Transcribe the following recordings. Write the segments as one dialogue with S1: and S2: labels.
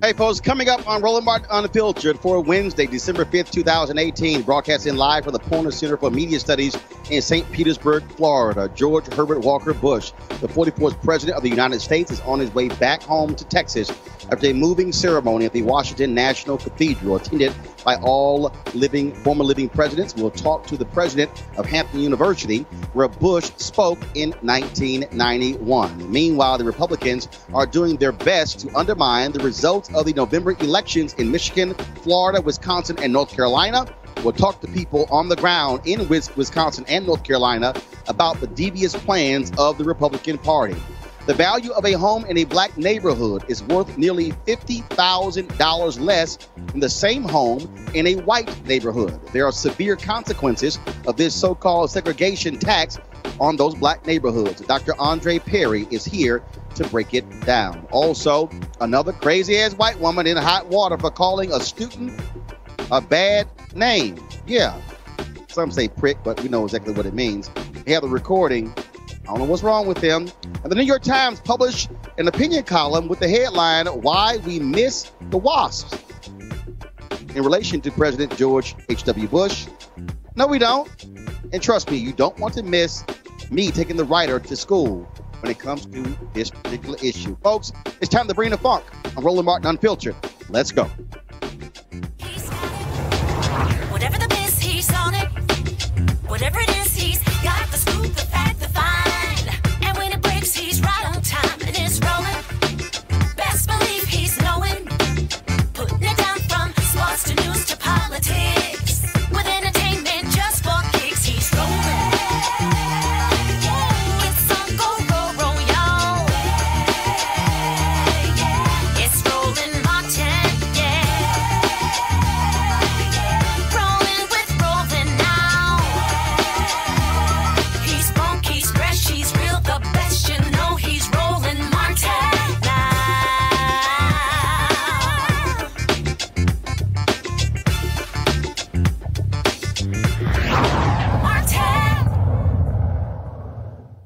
S1: Hey, folks, coming up on Roland Martin Unfiltered for Wednesday, December 5th, 2018, broadcasting live from the Porter Center for Media Studies in St. Petersburg, Florida. George Herbert Walker Bush, the 44th President of the United States, is on his way back home to Texas after a moving ceremony at the Washington National Cathedral, attended by all former living presidents. We'll talk to the president of Hampton University, where Bush spoke in 1991. Meanwhile, the Republicans are doing their best to undermine the results of the November elections in Michigan, Florida, Wisconsin, and North Carolina. We'll talk to people on the ground in Wisconsin and North Carolina about the devious plans of the Republican Party. The value of a home in a black neighborhood is worth nearly $50,000 less than the same home in a white neighborhood. There are severe consequences of this so-called segregation tax on those black neighborhoods. Dr. Andre Perry is here to break it down. Also, another crazy-ass white woman in hot water for calling a student a bad name. Yeah, some say prick, but we know exactly what it means. They have the recording. I don't know what's wrong with them. And the New York Times published an opinion column with the headline, "Why We Miss the WASP," in relation to President George H.W. Bush. No, we don't. And trust me, you don't want to miss me taking the writer to school when it comes to this particular issue. Folks, it's time to bring the funk. I'm Roland Martin Unfiltered. Let's go.
S2: Whatever the miss, he's on it. Whatever it is, he's got the scoop, the fact, the find. And when it breaks, he's right on time and it's rolling. Best believe he's knowing. Putting it down from sports to news to politics. With entertainment just for kicks, he's rolling. It's on go, roll, y'all. It's Roland Martin, yeah.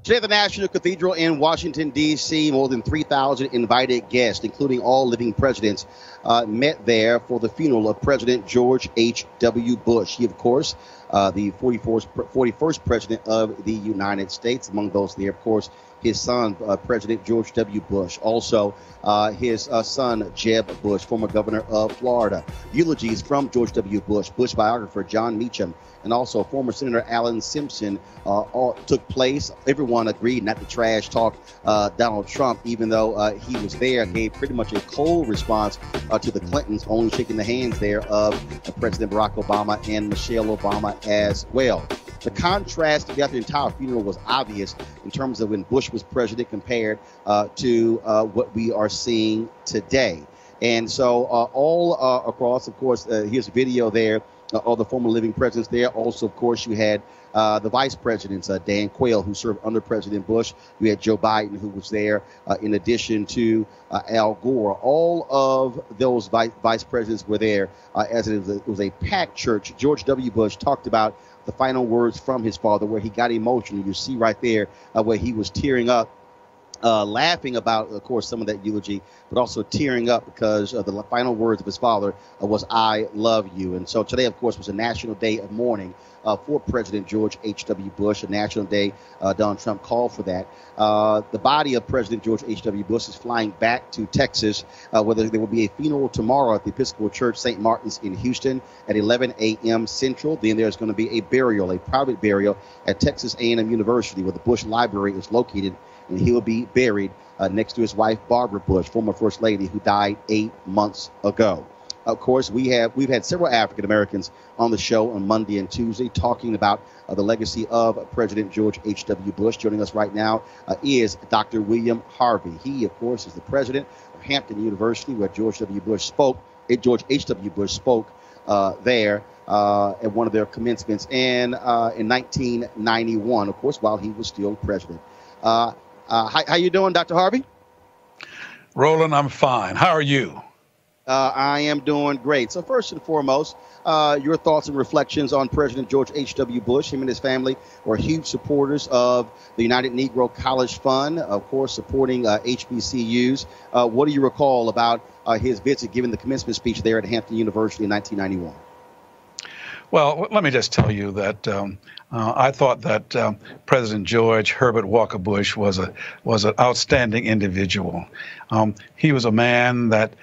S1: Today at the National Cathedral in Washington, D.C., more than 3,000 invited guests, including all living presidents, met there for the funeral of President George H.W. Bush. He, of course, the 41st president of the United States. Among those there, of course, his son, President George W. Bush. Also, his son, Jeb Bush, former governor of Florida. Eulogies from George W. Bush, Bush biographer John Meacham, and also former Senator Alan Simpson all took place. Everyone agreed not to trash talk Donald Trump, even though he was there, gave pretty much a cold response to the Clintons, only shaking the hands there of President Barack Obama and Michelle Obama as well. The contrast throughout the entire funeral was obvious in terms of when Bush was president compared to what we are seeing today. And so all across, of course, here's a video there of the former living presidents there. Also, of course, you had the vice presidents, Dan Quayle, who served under President Bush. You had Joe Biden, who was there, in addition to Al Gore. All of those vice presidents were there, as it was a packed church. George W. Bush talked about the final words from his father, where he got emotional. You see right there where he was tearing up, laughing about, of course, some of that eulogy, but also tearing up because the final words of his father was, "I love you." And so today, of course, was a national day of mourning for President George H.W. Bush, a national day. Donald Trump called for that. The body of President George H.W. Bush is flying back to Texas, where there will be a funeral tomorrow at the Episcopal Church St. Martin's in Houston at 11 a.m. Central. Then there's going to be a burial, a private burial at Texas A&M University, where the Bush Library is located, and he will be buried next to his wife, Barbara Bush, former First Lady, who died 8 months ago. Of course, we've had several African Americans on the show on Monday and Tuesday talking about the legacy of President George H.W. Bush. Joining us right now is Dr. William Harvey. He, of course, is the president of Hampton University, where George W. Bush spoke. George H.W. Bush spoke there at one of their commencements in 1991, of course, while he was still president. How you doing, Dr. Harvey?
S3: Roland, I'm fine. How are you?
S1: I am doing great. So first and foremost, your thoughts and reflections on President George H.W. Bush. Him and his family were huge supporters of the United Negro College Fund, of course, supporting HBCUs. What do you recall about his visit, giving the commencement speech there at Hampton University in 1991?
S3: Well, let me just tell you that I thought that President George Herbert Walker Bush was an outstanding individual. He was a man that,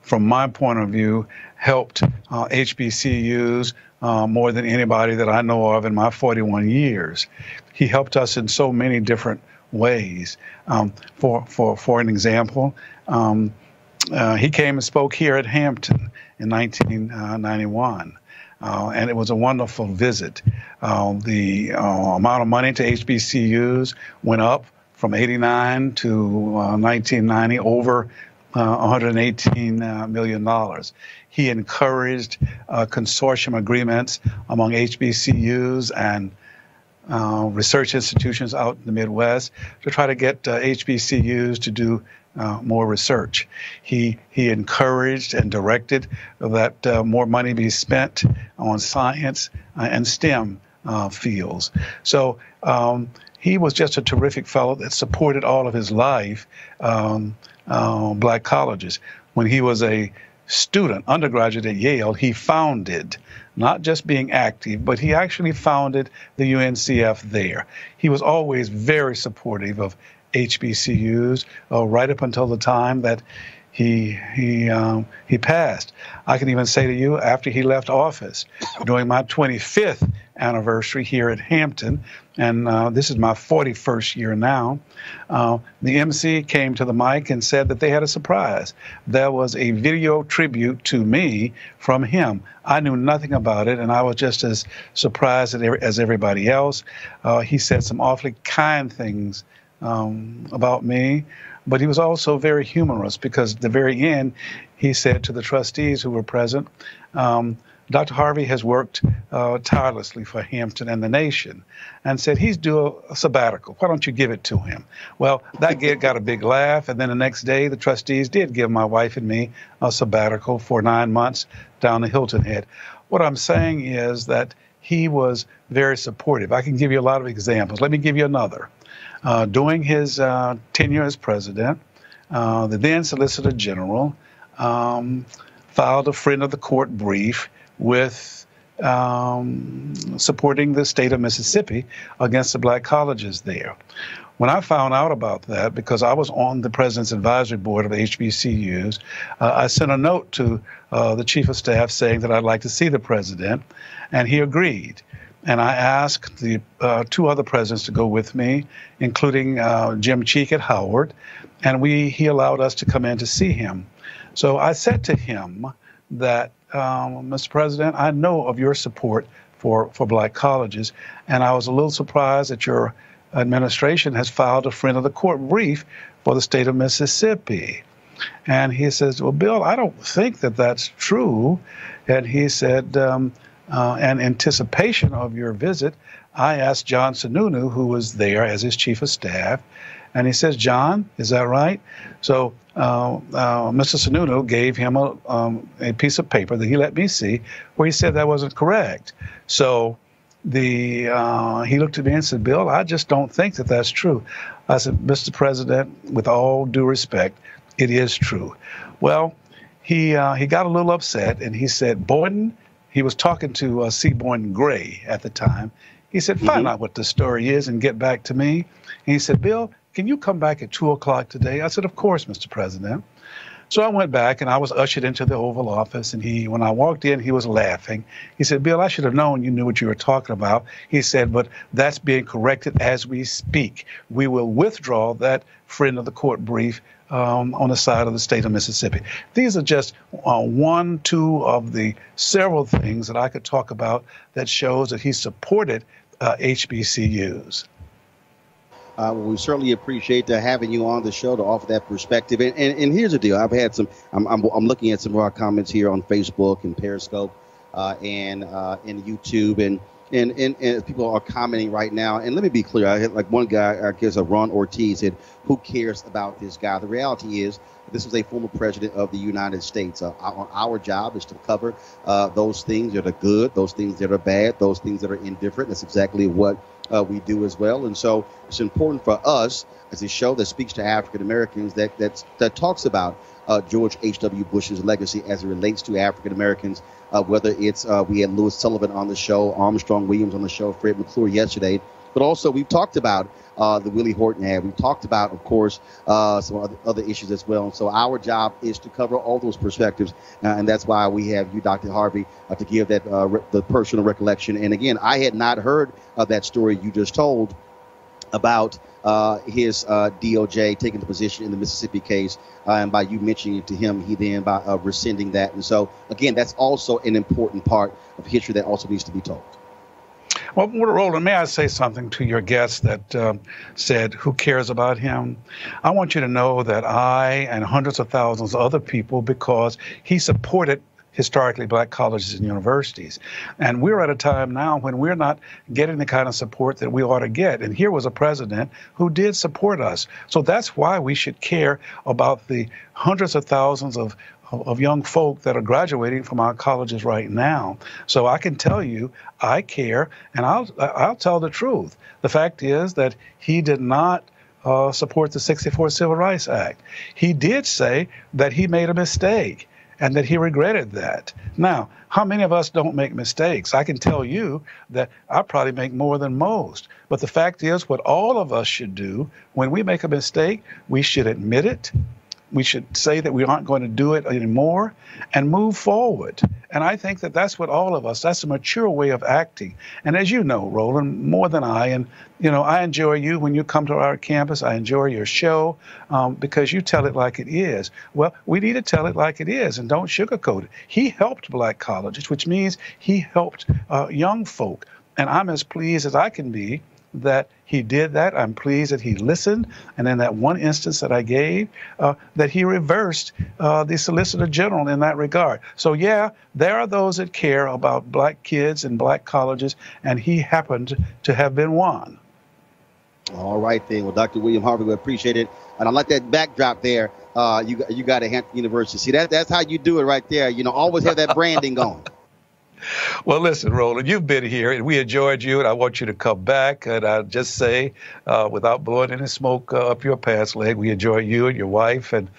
S3: from my point of view, helped HBCUs more than anybody that I know of in my 41 years. He helped us in so many different ways. For an example, he came and spoke here at Hampton in 1991. And it was a wonderful visit. The amount of money to HBCUs went up from 89 to 1990, over $118 million. He encouraged consortium agreements among HBCUs and research institutions out in the Midwest to try to get HBCUs to do more research. He encouraged and directed that more money be spent on science and STEM fields. So he was just a terrific fellow that supported all of his life black colleges. When he was a student, undergraduate at Yale, he founded, not just being active, but he actually founded the UNCF there. He was always very supportive of HBCUs right up until the time that he passed. I can even say to you, after he left office, during my 25th anniversary here at Hampton, and this is my 41st year now, the MC came to the mic and said that they had a surprise. There was a video tribute to me from him. I knew nothing about it, and I was just as surprised as everybody else. He said some awfully kind things about me, but he was also very humorous, because at the very end, he said to the trustees who were present, Dr. Harvey has worked tirelessly for Hampton and the nation, and said he's due a sabbatical. Why don't you give it to him? Well, that got a big laugh, and then the next day the trustees did give my wife and me a sabbatical for 9 months down the Hilton Head. What I'm saying is that he was very supportive. I can give you a lot of examples. Let me give you another. During his tenure as president, the then Solicitor General filed a friend of the court brief with supporting the state of Mississippi against the black colleges there. When I found out about that, because I was on the president's advisory board of HBCUs, I sent a note to the chief of staff saying that I'd like to see the president, and he agreed. And I asked the two other presidents to go with me, including Jim Cheek at Howard, and he allowed us to come in to see him. So I said to him that, Mr. President, I know of your support for black colleges, and I was a little surprised that your administration has filed a friend of the court brief for the state of Mississippi. And he says, well, Bill, I don't think that that's true. And he said, in anticipation of your visit, I asked John Sununu, who was there as his chief of staff, and he says, John, is that right? So Mr. Sununu gave him a piece of paper that he let me see where he said that wasn't correct. So he looked at me and said, Bill, I just don't think that that's true. I said, Mr. President, with all due respect, it is true. Well, he got a little upset, and he said, Boynton, he was talking to C. Boynton Gray at the time. He said, find out what the story is and get back to me. And he said, Bill, can you come back at 2 o'clock today? I said, of course, Mr. President. So I went back, and I was ushered into the Oval Office, and when I walked in, he was laughing. He said, Bill, I should have known you knew what you were talking about. He said, but that's being corrected as we speak. We will withdraw that friend of the court brief on the side of the state of Mississippi. These are just one, two of the several things that I could talk about that shows that he supported HBCUs.
S1: Well, we certainly appreciate having you on the show to offer that perspective. And here's the deal: I've had some. I'm looking at some of our comments here on Facebook and Periscope and YouTube, and people are commenting right now. And let me be clear: I had like one guy, I guess, Ron Ortiz, said, "Who cares about this guy?" The reality is, this is a former president of the United States. Our job is to cover those things that are good, those things that are bad, those things that are indifferent. That's exactly what we do as well. And so it's important for us as a show that speaks to African Americans that talks about George H.W. Bush's legacy as it relates to African Americans, whether it's we had Louis Sullivan on the show, Armstrong Williams on the show, Fred McClure yesterday. But also we've talked about the Willie Horton ad. We've talked about, of course, some other issues as well. And so our job is to cover all those perspectives. And that's why we have you, Dr. Harvey, to give that the personal recollection. And again, I had not heard that story you just told about his DOJ taking the position in the Mississippi case. And by you mentioning it to him, he then by rescinding that. And so, again, that's also an important part of history that also needs to be told.
S3: Well, Roland, may I say something to your guest that said, who cares about him? I want you to know that I and hundreds of thousands of other people, because he supported historically black colleges and universities. And we're at a time now when we're not getting the kind of support that we ought to get. And here was a president who did support us. So that's why we should care about the hundreds of thousands of young folk that are graduating from our colleges right now. So I can tell you, I care, and I'll tell the truth. The fact is that he did not support the '64 Civil Rights Act. He did say that he made a mistake and that he regretted that. Now, how many of us don't make mistakes? I can tell you that I probably make more than most. But the fact is, what all of us should do when we make a mistake, we should admit it. We should say that we aren't going to do it anymore and move forward. And I think that that's what all of us, that's a mature way of acting. And as you know, Roland, more than I, and, you know, I enjoy you when you come to our campus. I enjoy your show because you tell it like it is. Well, we need to tell it like it is and don't sugarcoat it. He helped black colleges, which means he helped young folk. And I'm as pleased as I can be that he did that. I'm pleased that he listened. And in that one instance that I gave, that he reversed the Solicitor General in that regard. So, yeah, there are those that care about black kids and black colleges, and he happened to have been one.
S1: All right, then. Well, Dr. William Harvey, we appreciate it. And I like that backdrop there. You got at Hampton University. See, that's how you do it right there. You know, always have that branding going.
S3: Well, listen, Roland, you've been here, and we enjoyed you, and I want you to come back. And I'll just say, without blowing any smoke up your pants leg, we enjoy you and your wife, and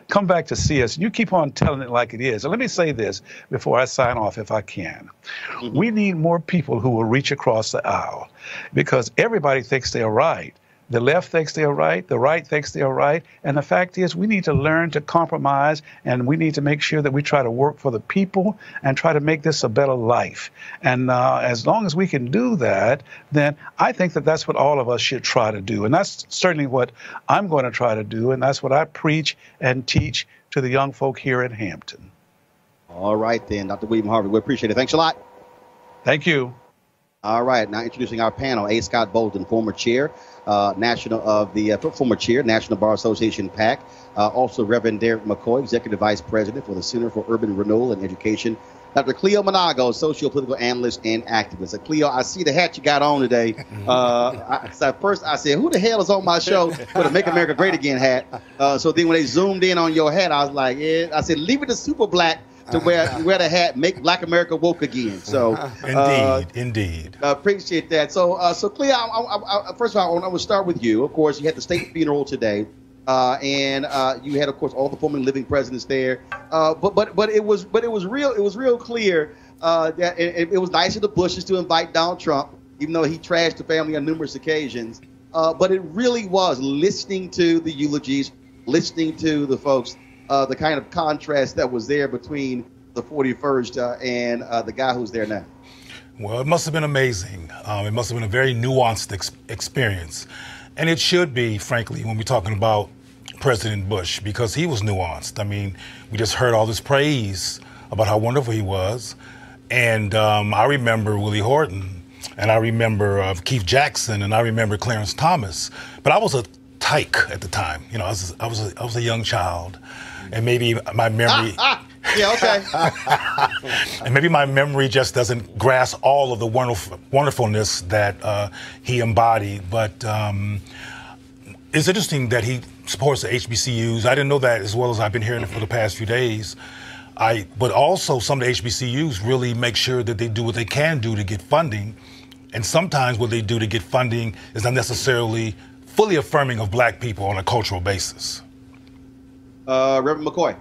S3: come back to see us. And you keep on telling it like it is. And let me say this before I sign off, if I can. Mm-hmm. We need more people who will reach across the aisle, because everybody thinks they're right. The left thinks they're right, the right thinks they're right, and the fact is we need to learn to compromise, and we need to make sure that we try to work for the people and try to make this a better life. And as long as we can do that, then I think that that's what all of us should try to do. And that's certainly what I'm going to try to do, and that's what I preach and teach to the young folk here in Hampton.
S1: All right, then, Dr. William Harvey, we appreciate it. Thanks a lot.
S3: Thank you.
S1: All right, now introducing our panel, A. Scott Bolden, former chair, National Bar Association PAC, also Reverend Derek McCoy, Executive Vice President for the Center for Urban Renewal and Education, Dr. Cleo Monago, socio-political analyst and activist. So, Cleo, I see the hat you got on today. At first I said, who the hell is on my show with a Make America Great Again hat? So then when they zoomed in on your hat, I was like, yeah. I said, leave it to super black to wear the hat, make Black America woke again. So
S4: indeed.
S1: Appreciate that. So Cleo, first of all, I want to start with you. Of course, you had the state funeral today, and you had, of course, all the former living presidents there. But it was real clear that it was nice of the Bushes to invite Donald Trump, even though he trashed the family on numerous occasions. But it really was listening to the eulogies, listening to the folks. The kind of contrast that was there between the 41st and the guy who's there now.
S4: Well, it must have been amazing. It must have been a very nuanced experience. And it should be, frankly, when we're talking about President Bush, because he was nuanced. I mean, we just heard all this praise about how wonderful he was. And I remember Willie Horton, and I remember Keith Jackson, and I remember Clarence Thomas. But I was a tyke at the time. You know, I was a young child. And maybe my memory,
S1: yeah, okay.
S4: And maybe my memory just doesn't grasp all of the wonderfulness that he embodied. But it's interesting that he supports the HBCUs. I didn't know that as well as I've been hearing it for the past few days. But also some of the HBCUs really make sure that they do what they can do to get funding. And sometimes what they do to get funding is not necessarily fully affirming of black people on a cultural basis.
S1: Reverend McCoy.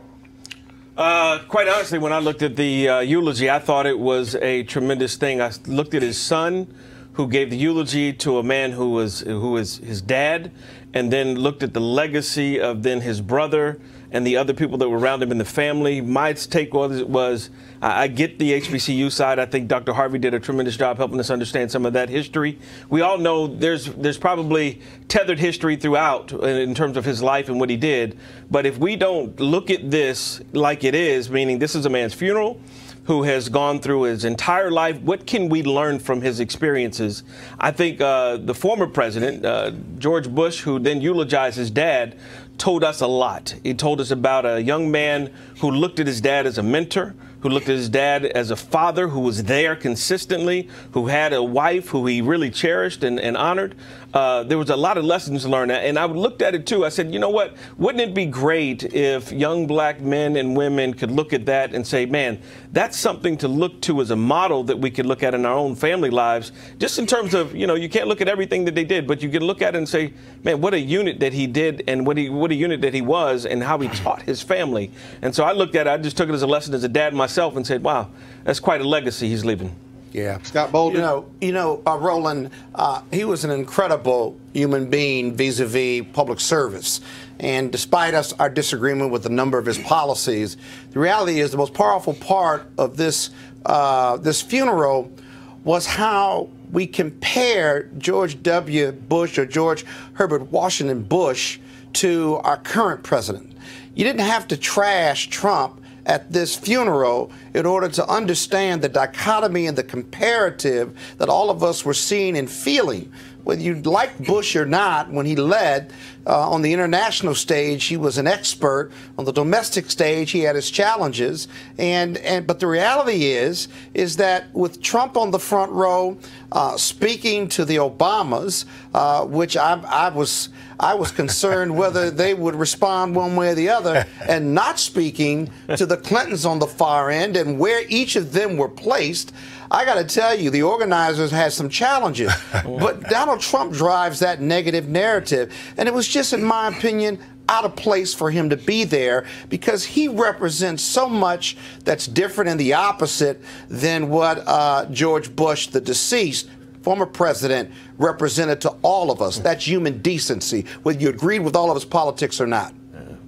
S5: Quite honestly, when I looked at the eulogy, I thought it was a tremendous thing. I looked at his son, who gave the eulogy to a man who was his dad, and then looked at the legacy of then his brother and the other people that were around him in the family. My take was I get the HBCU side. I think Dr. Harvey did a tremendous job helping us understand some of that history. We all know there's probably tethered history throughout in terms of his life and what he did. But if we don't look at this like it is, meaning this is a man's funeral, who has gone through his entire life, what can we learn from his experiences? I think the former president, George Bush, who then eulogized his dad, told us a lot. He told us about a young man who looked at his dad as a mentor, who looked at his dad as a father who was there consistently, who had a wife who he really cherished and honored. There was a lot of lessons learned. And I looked at it, too. I said, you know what? Wouldn't it be great if young black men and women could look at that and say, man, that's something to look to as a model that we could look at in our own family lives, just in terms of, you know, you can't look at everything that they did, but you can look at it and say, man, what a unit that he did and what a unit that he was and how he taught his family. And so I looked at it, I just took it as a lesson as a dad myself and said, wow, that's quite a legacy he's leaving.
S6: Yeah.
S1: Scott Bolden.
S6: Roland, he was an incredible human being vis-a-vis public service. And despite our disagreement with a number of his policies, the reality is the most powerful part of this funeral was how we compared George W. Bush or George Herbert Washington Bush to our current president. You didn't have to trash Trump at this funeral in order to understand the dichotomy and the comparative that all of us were seeing and feeling. Whether you like Bush or not, when he led on the international stage, he was an expert. On the domestic stage, he had his challenges. But the reality is that with Trump on the front row, speaking to the Obamas, which I was concerned whether they would respond one way or the other, and not speaking to the Clintons on the far end and where each of them were placed. I got to tell you, the organizers had some challenges, but Donald Trump drives that negative narrative. And it was just, in my opinion, out of place for him to be there because he represents so much that's different and the opposite than what George Bush, the deceased, former president, represented to all of us. That's human decency, whether you agreed with all of his politics or not.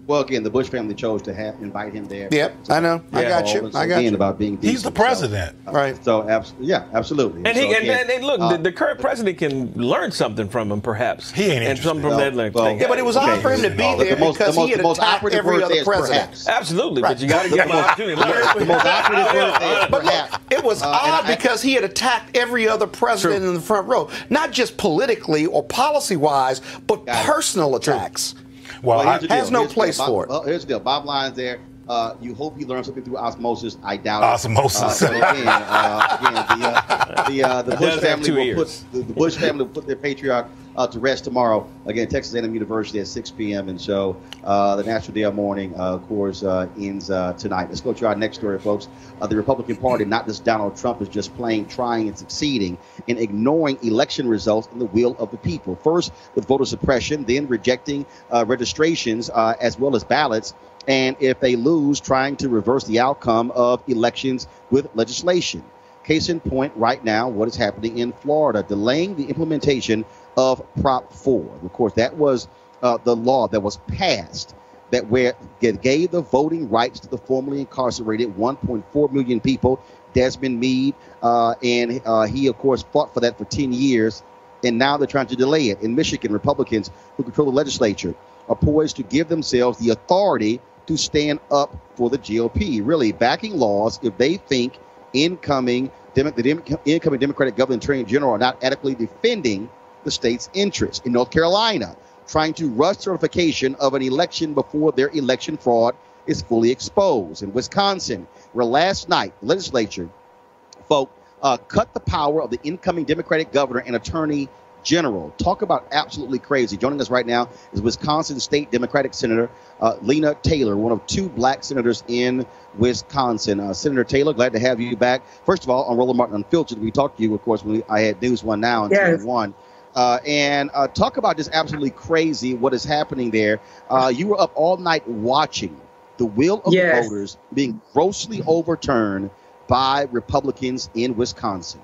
S1: Well, again, the Bush family chose to invite him there.
S6: Yep, I know. I got you. I got you.
S1: About being decent.
S4: He's the president.
S6: Right.
S1: So, yeah, absolutely.
S5: And look, the current president can learn something from him, perhaps.
S4: He ain't
S5: and something from that.
S6: Yeah, but it was odd for him to be there because he had attacked every other president.
S5: Absolutely, but you got to give him an opportunity to learn.
S1: The most operative word there,
S6: but look, it was odd because he had attacked every other president in the front row, not just politically or policy-wise, but personal attacks.
S4: Well,
S6: has no place for it.
S1: Well, here's the deal. Bottom line is there. You hope he learns something through osmosis. I doubt it.
S4: Osmosis.
S1: The Bush family will the Bush family will put their patriarch to rest tomorrow. Again, Texas A&M University at 6 p.m. And so the National Day of Mourning, of course, ends tonight. Let's go to our next story, folks. The Republican Party, not just Donald Trump, is just plain trying and succeeding in ignoring election results and the will of the people. First, with voter suppression, then rejecting registrations as well as ballots. And if they lose, trying to reverse the outcome of elections with legislation. Case in point right now, what is happening in Florida, delaying the implementation of Prop 4. Of course, that was the law that was passed that gave the voting rights to the formerly incarcerated 1.4 million people, Desmond Meade, and he, of course, fought for that for 10 years, and now they're trying to delay it. In Michigan, Republicans who control the legislature are poised to give themselves the authority to stand up for the GOP, really backing laws if they think the incoming Democratic governor and attorney general are not adequately defending the state's interests. In North Carolina, trying to rush certification of an election before their election fraud is fully exposed. In Wisconsin, where last night the legislature, cut the power of the incoming Democratic governor and attorney general. Talk about absolutely crazy. Joining us right now is Wisconsin State Democratic Senator Lena Taylor, one of two black senators in Wisconsin. Senator Taylor, glad to have you back. First of all, on Roland Martin Unfiltered, we talked to you, of course, when I had News One Now and yes. 1. And talk about just absolutely crazy what is happening there. You were up all night watching the will of
S7: yes.
S1: the voters being grossly overturned by Republicans in Wisconsin.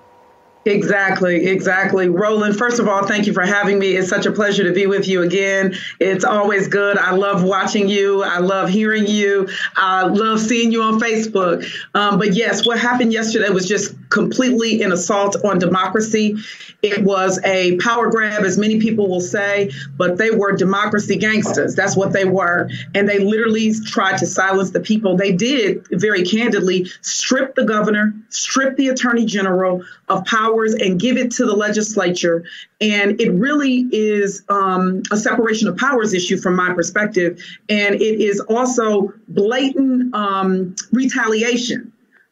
S7: Exactly. Roland, first of all, thank you for having me. It's such a pleasure to be with you again. It's always good. I love watching you. I love hearing you. I love seeing you on Facebook. But yes, what happened yesterday was just completely an assault on democracy. It was a power grab, as many people will say, but they were democracy gangsters. That's what they were. And they literally tried to silence the people. They did, very candidly, strip the governor, strip the attorney general of powers and give it to the legislature. And it really is a separation of powers issue from my perspective. And it is also blatant retaliation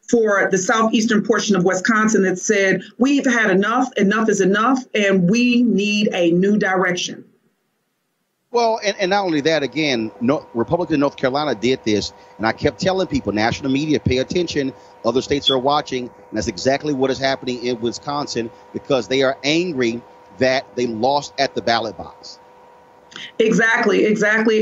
S7: for the southeastern portion of Wisconsin that said, we've had enough is enough, and we need a new direction.
S1: Well, and not only that, again, Republicans in North Carolina did this, and I kept telling people, national media, pay attention, other states are watching, and that's exactly what is happening in Wisconsin because they are angry that they lost at the ballot box. Exactly.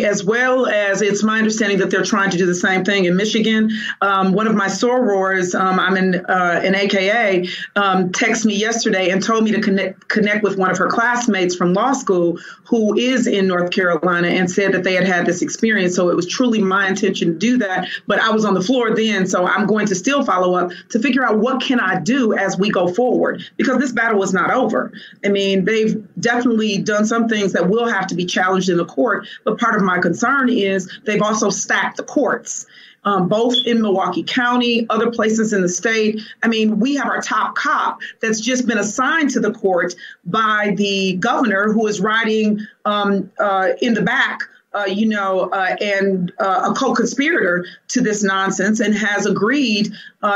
S7: As well as it's my understanding that they're trying to do the same thing in Michigan. One of my sorors, I'm in an AKA, texted me yesterday and told me to connect with one of her classmates from law school who is in North Carolina and said that they had this experience. So it was truly my intention to do that. But I was on the floor then, so I'm going to still follow up to figure out what can I do as we go forward, because this battle is not over. I mean, they've definitely done some things that will have to be challenged in the court. But part of my concern is they've also stacked the courts. both in Milwaukee County, other places in the state. I mean, we have our top cop that's just been assigned to the court by the governor, who is riding in the back, and a co-conspirator to this nonsense, and has agreed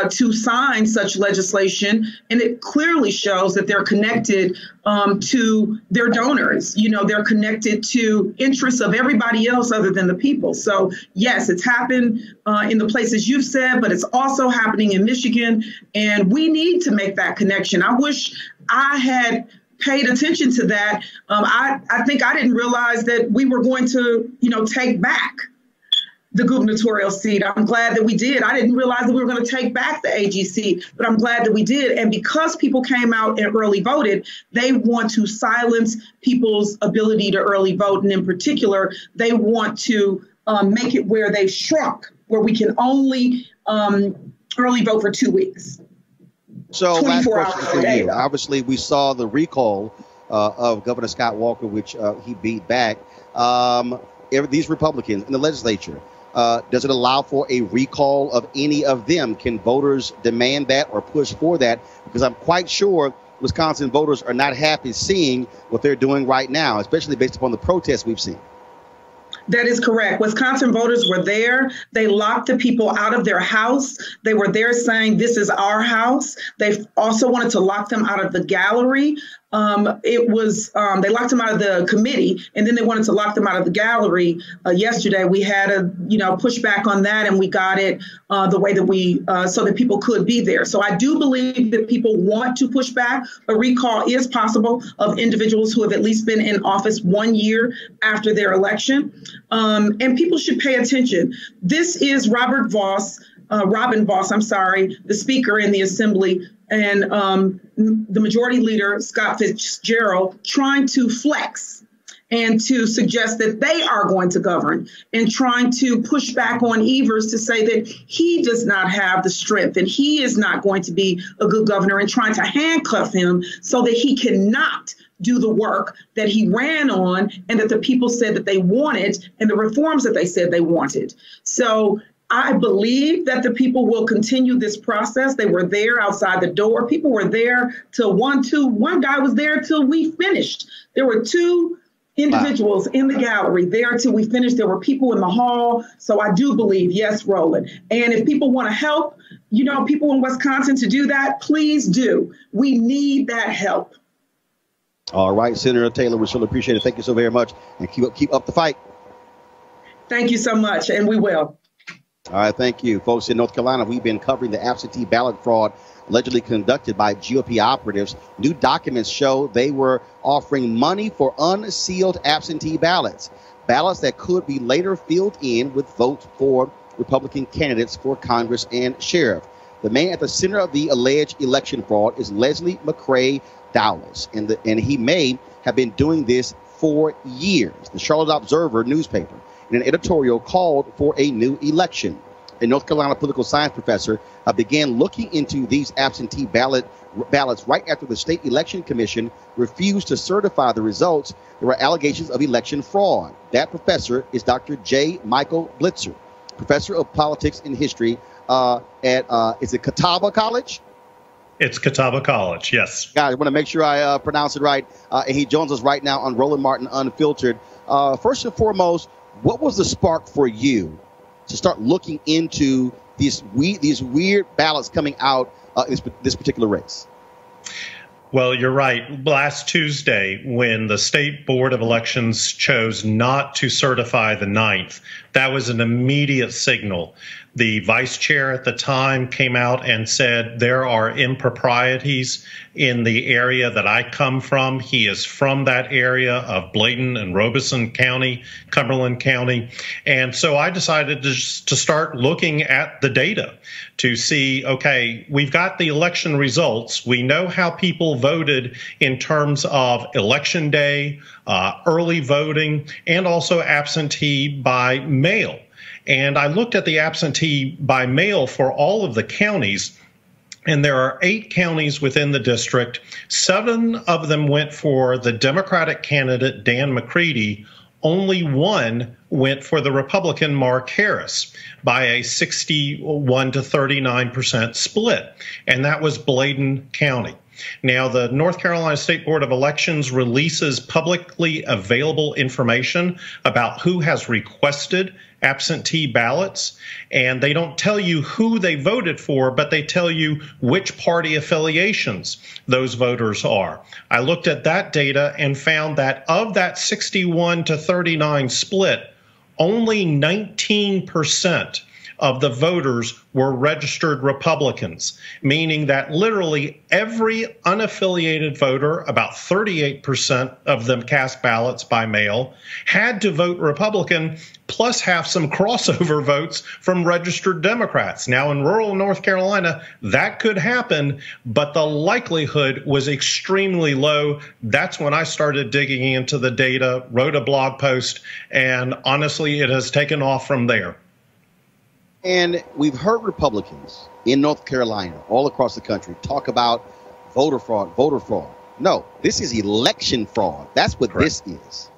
S7: to sign such legislation. And it clearly shows that they're connected to their donors. They're connected to interests of everybody else other than the people. So, yes, it's happened in the places you've said, but it's also happening in Michigan. And we need to make that connection. I wish I had paid attention to that. I think I didn't realize that we were going to, take back the gubernatorial seat. I'm glad that we did. I didn't realize that we were going to take back the AG seat, but I'm glad that we did. And because people came out and early voted, they want to silence people's ability to early vote. And in particular, they want to make it where they've shrunk, where we can only early vote for 2 weeks.
S1: So last question for
S7: day,
S1: you.
S7: though.
S1: Obviously, we saw the recall of Governor Scott Walker, which he beat back. These Republicans in the legislature, does it allow for a recall of any of them? Can voters demand that or push for that? Because I'm quite sure Wisconsin voters are not happy seeing what they're doing right now, especially based upon the protests we've seen.
S7: That is correct. Wisconsin voters were there. They locked the people out of their house. They were there saying, this is our house. They also wanted to lock them out of the gallery. They locked them out of the committee, and then they wanted to lock them out of the gallery. Yesterday, we had a pushback on that, and we got it the way that we so that people could be there. So I do believe that people want to push back. A recall is possible of individuals who have at least been in office 1 year after their election, and people should pay attention. This is Robin Vos, the Speaker in the Assembly, and the Majority Leader, Scott Fitzgerald, trying to flex and to suggest that they are going to govern, and trying to push back on Evers to say that he does not have the strength and he is not going to be a good governor, and trying to handcuff him so that he cannot do the work that he ran on and that the people said that they wanted, and the reforms that they said they wanted. So I believe that the people will continue this process. They were there outside the door. People were there till one guy was there till we finished. There were 2 individuals in the gallery there till we finished. There were people in the hall. So I do believe, yes, Roland. And if people want to help, people in Wisconsin to do that, please do. We need that help.
S1: All right, Senator Taylor, we surely appreciate it. Thank you so very much, and keep up the fight.
S7: Thank you so much, and we will.
S1: All right, thank you. Folks, in North Carolina, we've been covering the absentee ballot fraud allegedly conducted by GOP operatives. New documents show they were offering money for unsealed absentee ballots that could be later filled in with votes for Republican candidates for Congress and sheriff. The man at the center of the alleged election fraud is Leslie McCrae Dowles, and he may have been doing this for years. The Charlotte Observer newspaper, in an editorial, called for a new election. A North Carolina political science professor began looking into these absentee ballots right after the State Election Commission refused to certify the results. There were allegations of election fraud. That professor is Dr. J. Michael Blitzer, professor of politics and history is it Catawba College?
S8: It's Catawba College, yes.
S1: Guys, I want to make sure I pronounce it right. And he joins us right now on Roland Martin Unfiltered. First and foremost, what was the spark for you to start looking into these weird ballots coming out in this particular race?
S8: Well, you're right. Last Tuesday, when the State Board of Elections chose not to certify the 9th, that was an immediate signal. The vice chair at the time came out and said there are improprieties in the area that I come from. He is from that area of Bladen and Robeson County, Cumberland County. And so I decided to start looking at the data to see, okay, we've got the election results. We know how people voted in terms of election day, early voting, and also absentee by mail. And I looked at the absentee by mail for all of the counties, and there are 8 counties within the district. 7 of them went for the Democratic candidate, Dan McCready. only one went for the Republican Mark Harris by a 61 to 39% split, and that was Bladen County. Now, the North Carolina State Board of Elections releases publicly available information about who has requested absentee ballots, and they don't tell you who they voted for, but they tell you which party affiliations those voters are. I looked at that data and found that of that 61 to 39 split, only 19% of the voters were registered Republicans, meaning that literally every unaffiliated voter, about 38% of them cast ballots by mail, had to vote Republican, plus have some crossover votes from registered Democrats. Now, in rural North Carolina, that could happen, but the likelihood was extremely low. That's when I started digging into the data, wrote a blog post, and honestly, it has taken off from there.
S1: And we've heard Republicans in North Carolina, all across the country, talk about voter fraud, voter fraud. No, this is election fraud. That's what Correct. This is.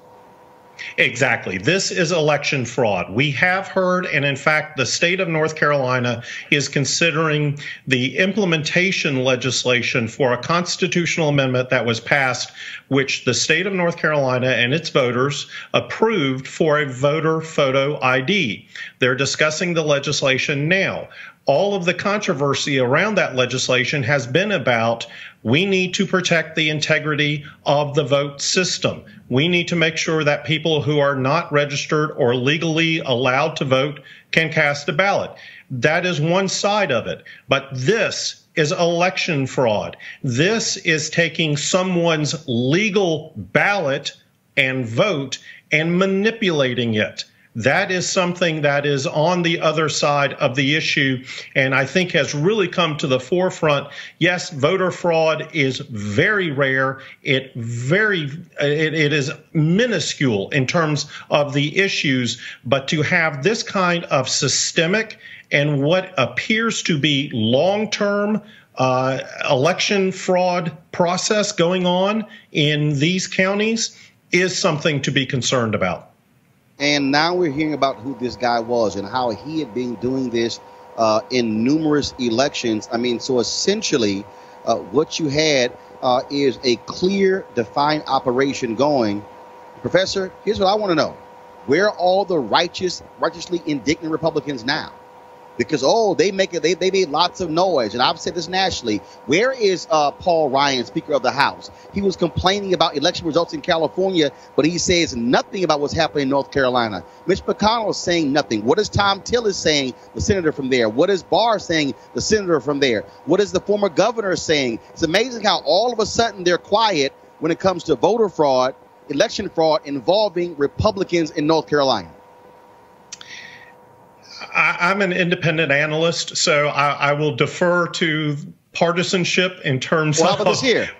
S8: Exactly. This is election fraud. We have heard, and in fact, the state of North Carolina is considering the implementation legislation for a constitutional amendment that was passed, which the state of North Carolina and its voters approved for a voter photo ID. They're discussing the legislation now. All of the controversy around that legislation has been about we need to protect the integrity of the vote system. We need to make sure that people who are not registered or legally allowed to vote can cast a ballot. That is one side of it. But this is election fraud. This is taking someone's legal ballot and vote and manipulating it. That is something that is on the other side of the issue, and I think has really come to the forefront. Yes, voter fraud is very rare. It is minuscule in terms of the issues, but to have this kind of systemic and what appears to be long-term election fraud process going on in these counties is something to be concerned about.
S1: And now we're hearing about who this guy was and how he had been doing this in numerous elections. I mean, so essentially what you had is a clear, defined operation going. Professor, here's what I want to know. Where are all the righteously indignant Republicans now? Because, they made lots of noise. And I've said this nationally. Where is Paul Ryan, Speaker of the House? He was complaining about election results in California, but he says nothing about what's happening in North Carolina. Mitch McConnell is saying nothing. What is Tom Tillis saying, the senator from there? What is Barr saying, the senator from there? What is the former governor saying? It's amazing how all of a sudden they're quiet when it comes to voter fraud, election fraud involving Republicans in North Carolina.
S8: I'm an independent analyst, so I will defer to partisanship in terms of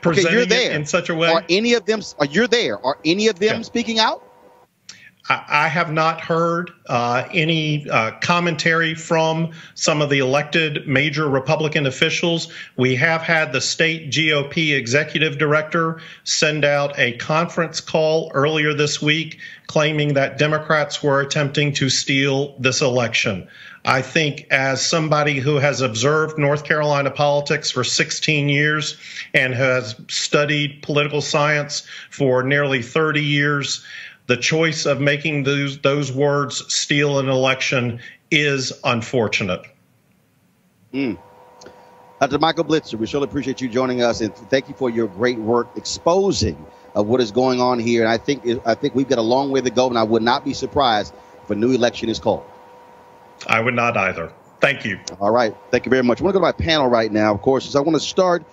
S8: presenting it in such a way.
S1: Are any of them? You're there? Are any of them speaking out?
S8: I have not heard any commentary from some of the elected major Republican officials. We have had the state GOP executive director send out a conference call earlier this week claiming that Democrats were attempting to steal this election. I think as somebody who has observed North Carolina politics for 16 years and has studied political science for nearly 30 years, the choice of making those words steal an election is unfortunate.
S1: Dr. Michael Blitzer, we surely appreciate you joining us, and thank you for your great work exposing what is going on here. And I think we've got a long way to go, and I would not be surprised if a new election is called.
S8: I would not either. Thank you.
S1: All right. Thank you very much. I want to go to my panel right now, of course. So I want to start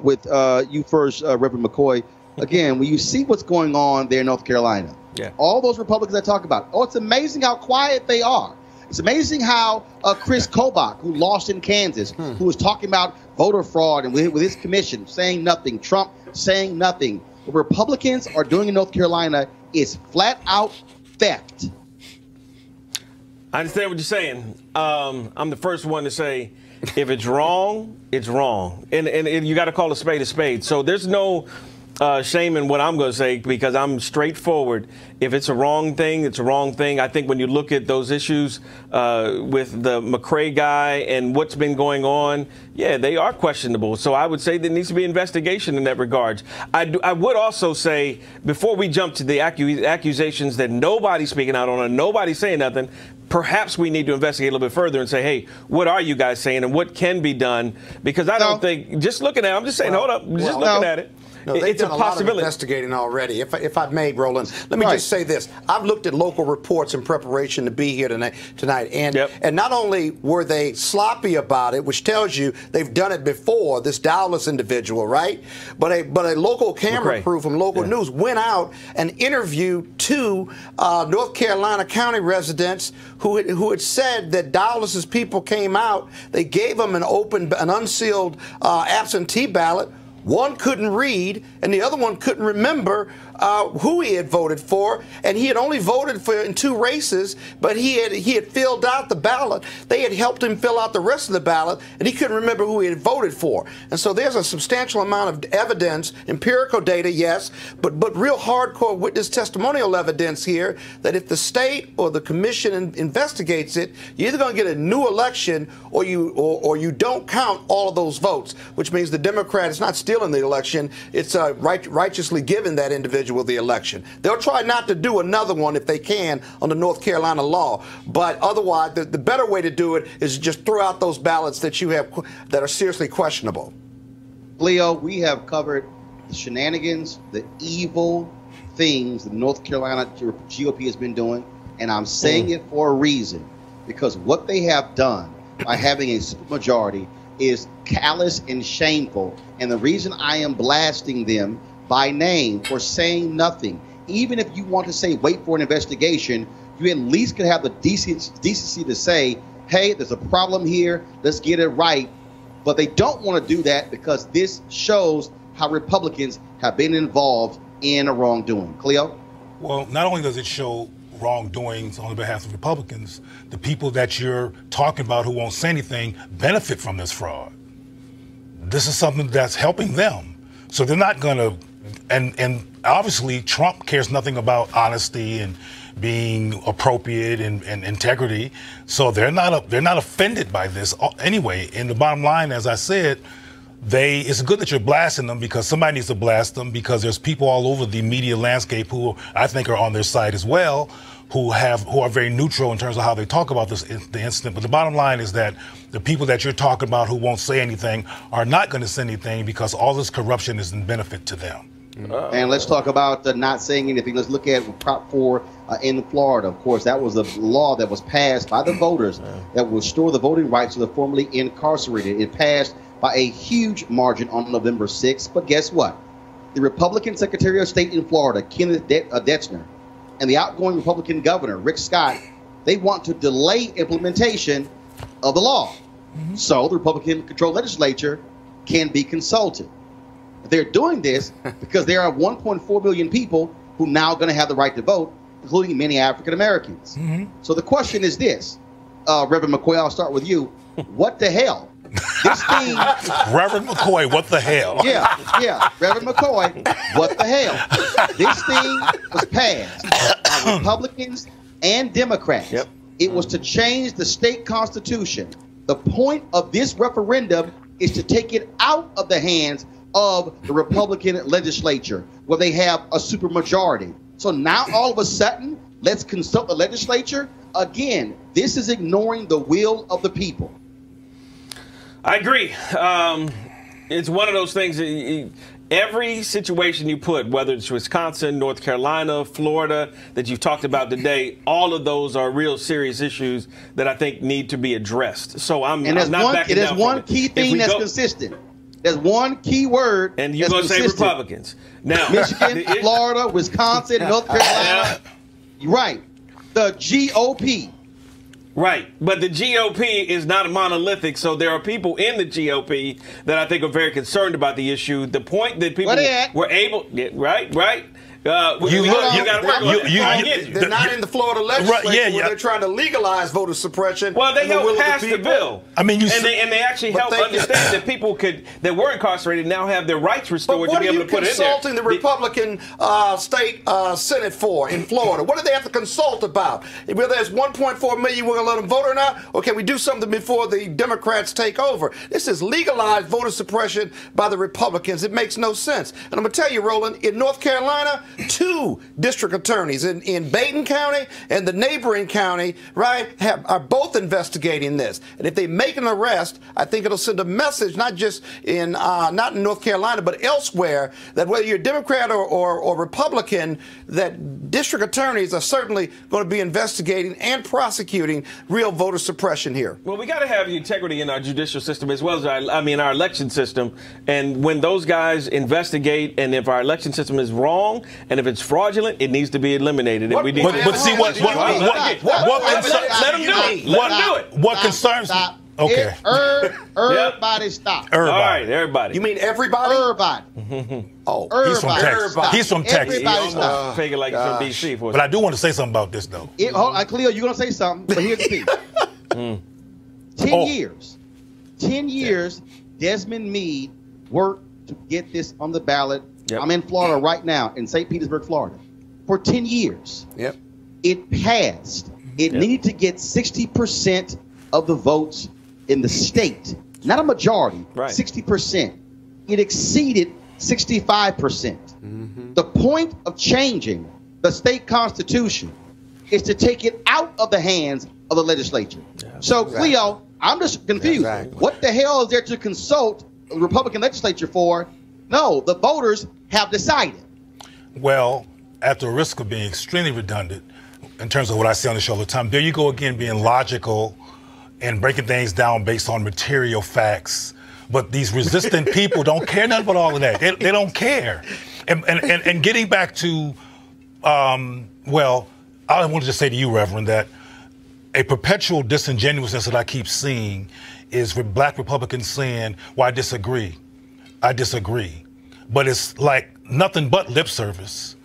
S1: with you first, Reverend McCoy. Again, when you see what's going on there in North Carolina, all those Republicans I talk about, it's amazing how quiet they are. It's amazing how Chris Kobach, who lost in Kansas, who was talking about voter fraud and with his commission saying nothing, Trump saying nothing. What Republicans are doing in North Carolina is flat out theft.
S5: I understand what you're saying. I'm the first one to say, if it's wrong, it's wrong. And you got to call a spade a spade. So there's no shame in what I'm going to say because I'm straightforward. If it's a wrong thing, it's a wrong thing. I think when you look at those issues with the McRae guy and what's been going on, yeah, they are questionable. So I would say there needs to be investigation in that regard. I would also say, before we jump to the accusations that nobody's speaking out on and nobody's saying nothing, perhaps we need to investigate a little bit further and say, hey, what are you guys saying and what can be done? Because I don't think, just looking at it, I'm just saying, hold up, just looking at it.
S6: No, they've done a lot of investigating already. If I may, Roland, let me just say this. I've looked at local reports in preparation to be here tonight, and not only were they sloppy about it, which tells you they've done it before, this Dallas individual, right? But a local camera crew from local news went out and interviewed two North Carolina County residents who had said that Dallas's people came out, they gave them an unsealed absentee ballot. One couldn't read, and the other one couldn't remember who he had voted for, and he had only voted for in 2 races, but he had filled out the ballot. They had helped him fill out the rest of the ballot, and he couldn't remember who he had voted for. And so there's a substantial amount of evidence, empirical data, yes, but real hardcore witness testimonial evidence here that if the state or the commission investigates it, you're either going to get a new election or you don't count all of those votes, which means the Democrat is not stealing the election, it's righteously giving that individual the election. They'll try not to do another one if they can on the North Carolina law, but otherwise the better way to do it is just throw out those ballots that you have that are seriously questionable.
S1: Leo, we have covered the shenanigans, the evil things the North Carolina GOP has been doing, and I'm saying it for a reason, because what they have done by having a supermajority is callous and shameful, and the reason I am blasting them by name for saying nothing, even if you want to say wait for an investigation, you at least could have the decency to say, hey, there's a problem here, let's get it right. But they don't want to do that because this shows how Republicans have been involved in a wrongdoing. Cleo?
S4: Well, not only does it show wrongdoings on behalf of Republicans, the people that you're talking about who won't say anything benefit from this fraud. This is something that's helping them. So they're not going to, and obviously Trump cares nothing about honesty and being appropriate and integrity. So they're not offended by this anyway. And the bottom line, as I said, it's good that you're blasting them because somebody needs to blast them because there's people all over the media landscape who I think are on their side as well, who are very neutral in terms of how they talk about the incident. But the bottom line is that the people that you're talking about who won't say anything are not going to say anything because all this corruption is in benefit to them.
S1: And let's talk about not saying anything. Let's look at Prop 4 in Florida. Of course, that was the law that was passed by the voters that will restore the voting rights to the formerly incarcerated. It passed by a huge margin on November 6th. But guess what? The Republican Secretary of State in Florida, Kenneth Detzner, and the outgoing Republican governor, Rick Scott, they want to delay implementation of the law. So the Republican-controlled legislature can be consulted. They're doing this because there are 1.4 million people who now going to have the right to vote, including many African Americans. So the question is this, Reverend McCoy, I'll start with you. What the hell? This thing,
S4: Reverend McCoy, what the hell?
S1: Yeah, Reverend McCoy, what the hell? This thing was passed by Republicans and Democrats. It was to change the state constitution. The point of this referendum is to take it out of the hands of the Republican legislature, where they have a supermajority. So now all of a sudden, let's consult the legislature. Again, this is ignoring the will of the people.
S5: I agree. It's one of those things. Every situation you put, whether it's Wisconsin, North Carolina, Florida, that you've talked about today, all of those are real serious issues that I think need to be addressed. So I'm not backing down from it.
S1: There's one key thing that's consistent. There's one key word.
S5: And you're going to say Republicans. Now,
S1: Michigan, Florida, Wisconsin, North Carolina. Right. The GOP.
S5: Right. But the GOP is not monolithic, so there are people in the GOP that I think are very concerned about the issue. The point that people were able, right. You got to work on it.
S6: They're not in the Florida legislature where they're trying to legalize voter suppression.
S5: Well, they helped pass the bill.
S4: I mean,
S5: they actually helped understand that people that were incarcerated now have their rights restored to be able to put it in there.
S6: What are you consulting the Republican state Senate for in Florida? What do they have to consult about? Whether there's 1.4 million, we're going to let them vote or not? Or can we do something before the Democrats take over? This is legalized voter suppression by the Republicans. It makes no sense. And I'm going to tell you, Roland, in North Carolina, 2 district attorneys in Baden County and the neighboring county, right, are both investigating this. And if they make an arrest, I think it'll send a message, not just in not in North Carolina, but elsewhere, that whether you're Democrat or Republican, that district attorneys are certainly going to be investigating and prosecuting real voter suppression here.
S5: Well, we got to have integrity in our judicial system as well as our election system. And when those guys investigate, and if our election system is wrong, and if it's fraudulent, it needs to be eliminated. And we need
S4: but see what
S5: let them do it.
S4: What concerns me? Okay.
S1: Everybody stop.
S5: All right, everybody.
S6: You mean everybody?
S1: Everybody.
S6: Oh,
S4: He's from Texas.
S1: Everybody stop.
S5: Figure like he's from D.C.
S4: But I do want to say something about this, though.
S1: Cleo, you're going to say something, but here's the thing. 10 years. 10 years, Desmond Meade worked to get this on the ballot. Yep. I'm in Florida right now, in St. Petersburg, Florida. For 10 years.
S6: Yep.
S1: It passed. It needed to get 60% of the votes in the state. Not a majority, 60%. It exceeded 65%. The point of changing the state constitution is to take it out of the hands of the legislature. So, Cleo, I'm just confused. What the hell is there to consult the Republican legislature for? No, the voters have decided.
S4: Well, at the risk of being extremely redundant in terms of what I say on the show all the time, there you go again, being logical and breaking things down based on material facts. But these resistant people don't care nothing about all of that. They don't care. And getting back to, well, I want to just say to you, Reverend, that a perpetual disingenuousness that I keep seeing is for black Republicans saying, well, I disagree. But it's like nothing but lip service.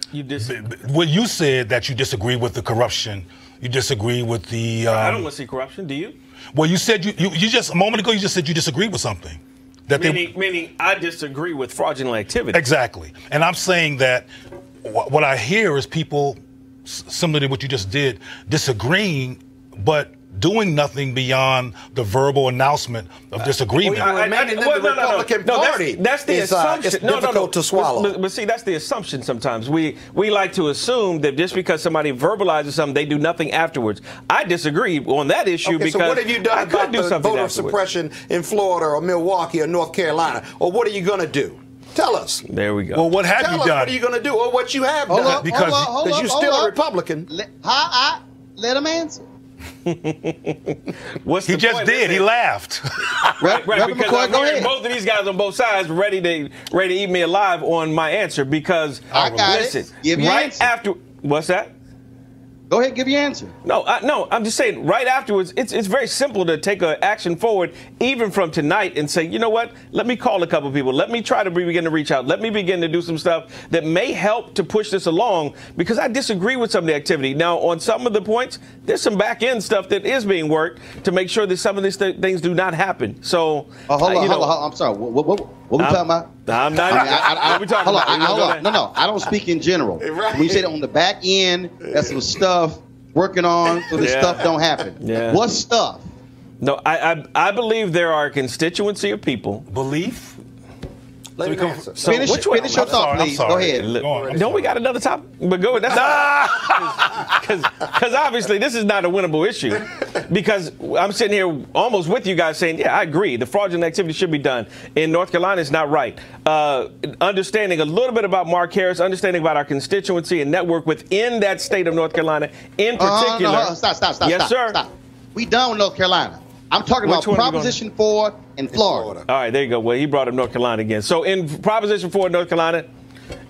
S4: Well, you said that you disagree with the corruption. You disagree with the...
S5: I don't want to see corruption. Do you?
S4: Well, you said you just, a moment ago, you just said you disagree with something.
S5: Meaning I disagree with fraudulent activity.
S4: Exactly. And I'm saying that what I hear is people, similar to what you just did, disagreeing, but doing nothing beyond the verbal announcement of disagreement.
S6: The Republican Party
S5: that's the assumption.
S6: It's difficult to swallow.
S5: But see, that's the assumption sometimes. We like to assume that just because somebody verbalizes something, they do nothing afterwards. I disagree on that issue because
S6: so what have you done about the voter suppression in Florida or Milwaukee or North Carolina? Or what are you going to do? Tell us.
S5: There we go.
S4: Well, what have you done?
S6: What are you going to do or what you have done? Because you're still a Republican.
S1: Let him answer.
S5: What's
S4: he
S5: the
S4: just
S5: point?
S4: did. He laughed.
S5: right, because I'm hearing both of these guys on both sides ready to eat me alive on my answer because listen,
S1: give your answer.
S5: After what's that?
S1: Go ahead, give your answer.
S5: No, I'm just saying right afterwards, it's very simple to take an action forward, even from tonight, and say, you know what? Let me call a couple people. Let me try to begin to reach out. Let me begin to do some stuff that may help to push this along because I disagree with some of the activity. Now, on some of the points, there's some back end stuff that is being worked to make sure that some of these things do not happen. So,
S1: hold on. I'm sorry. What we talking about?
S5: I'm not. What we talking about?
S1: Hold on. No. I don't speak in general. When you said on the back end, that's some stuff working on so this stuff don't happen.
S5: Yeah.
S1: What stuff?
S5: No, I believe there are a constituency of people.
S4: Belief?
S6: Let me answer.
S5: So
S1: finish your thought, please. Go ahead.
S5: Don't we got another topic? But go ahead. Because obviously this is not a winnable issue. Because I'm sitting here almost with you guys saying, yeah, I agree. The fraudulent activity should be done. In North Carolina, it's not right. Understanding a little bit about Mark Harris, understanding about our constituency and network within that state of North Carolina in particular.
S1: Stop.
S5: Yes, sir.
S1: Stop. We done with North Carolina. I'm talking about Proposition 4 in Florida.
S5: All right, there you go. Well, he brought up North Carolina again. So in Proposition 4 in North Carolina,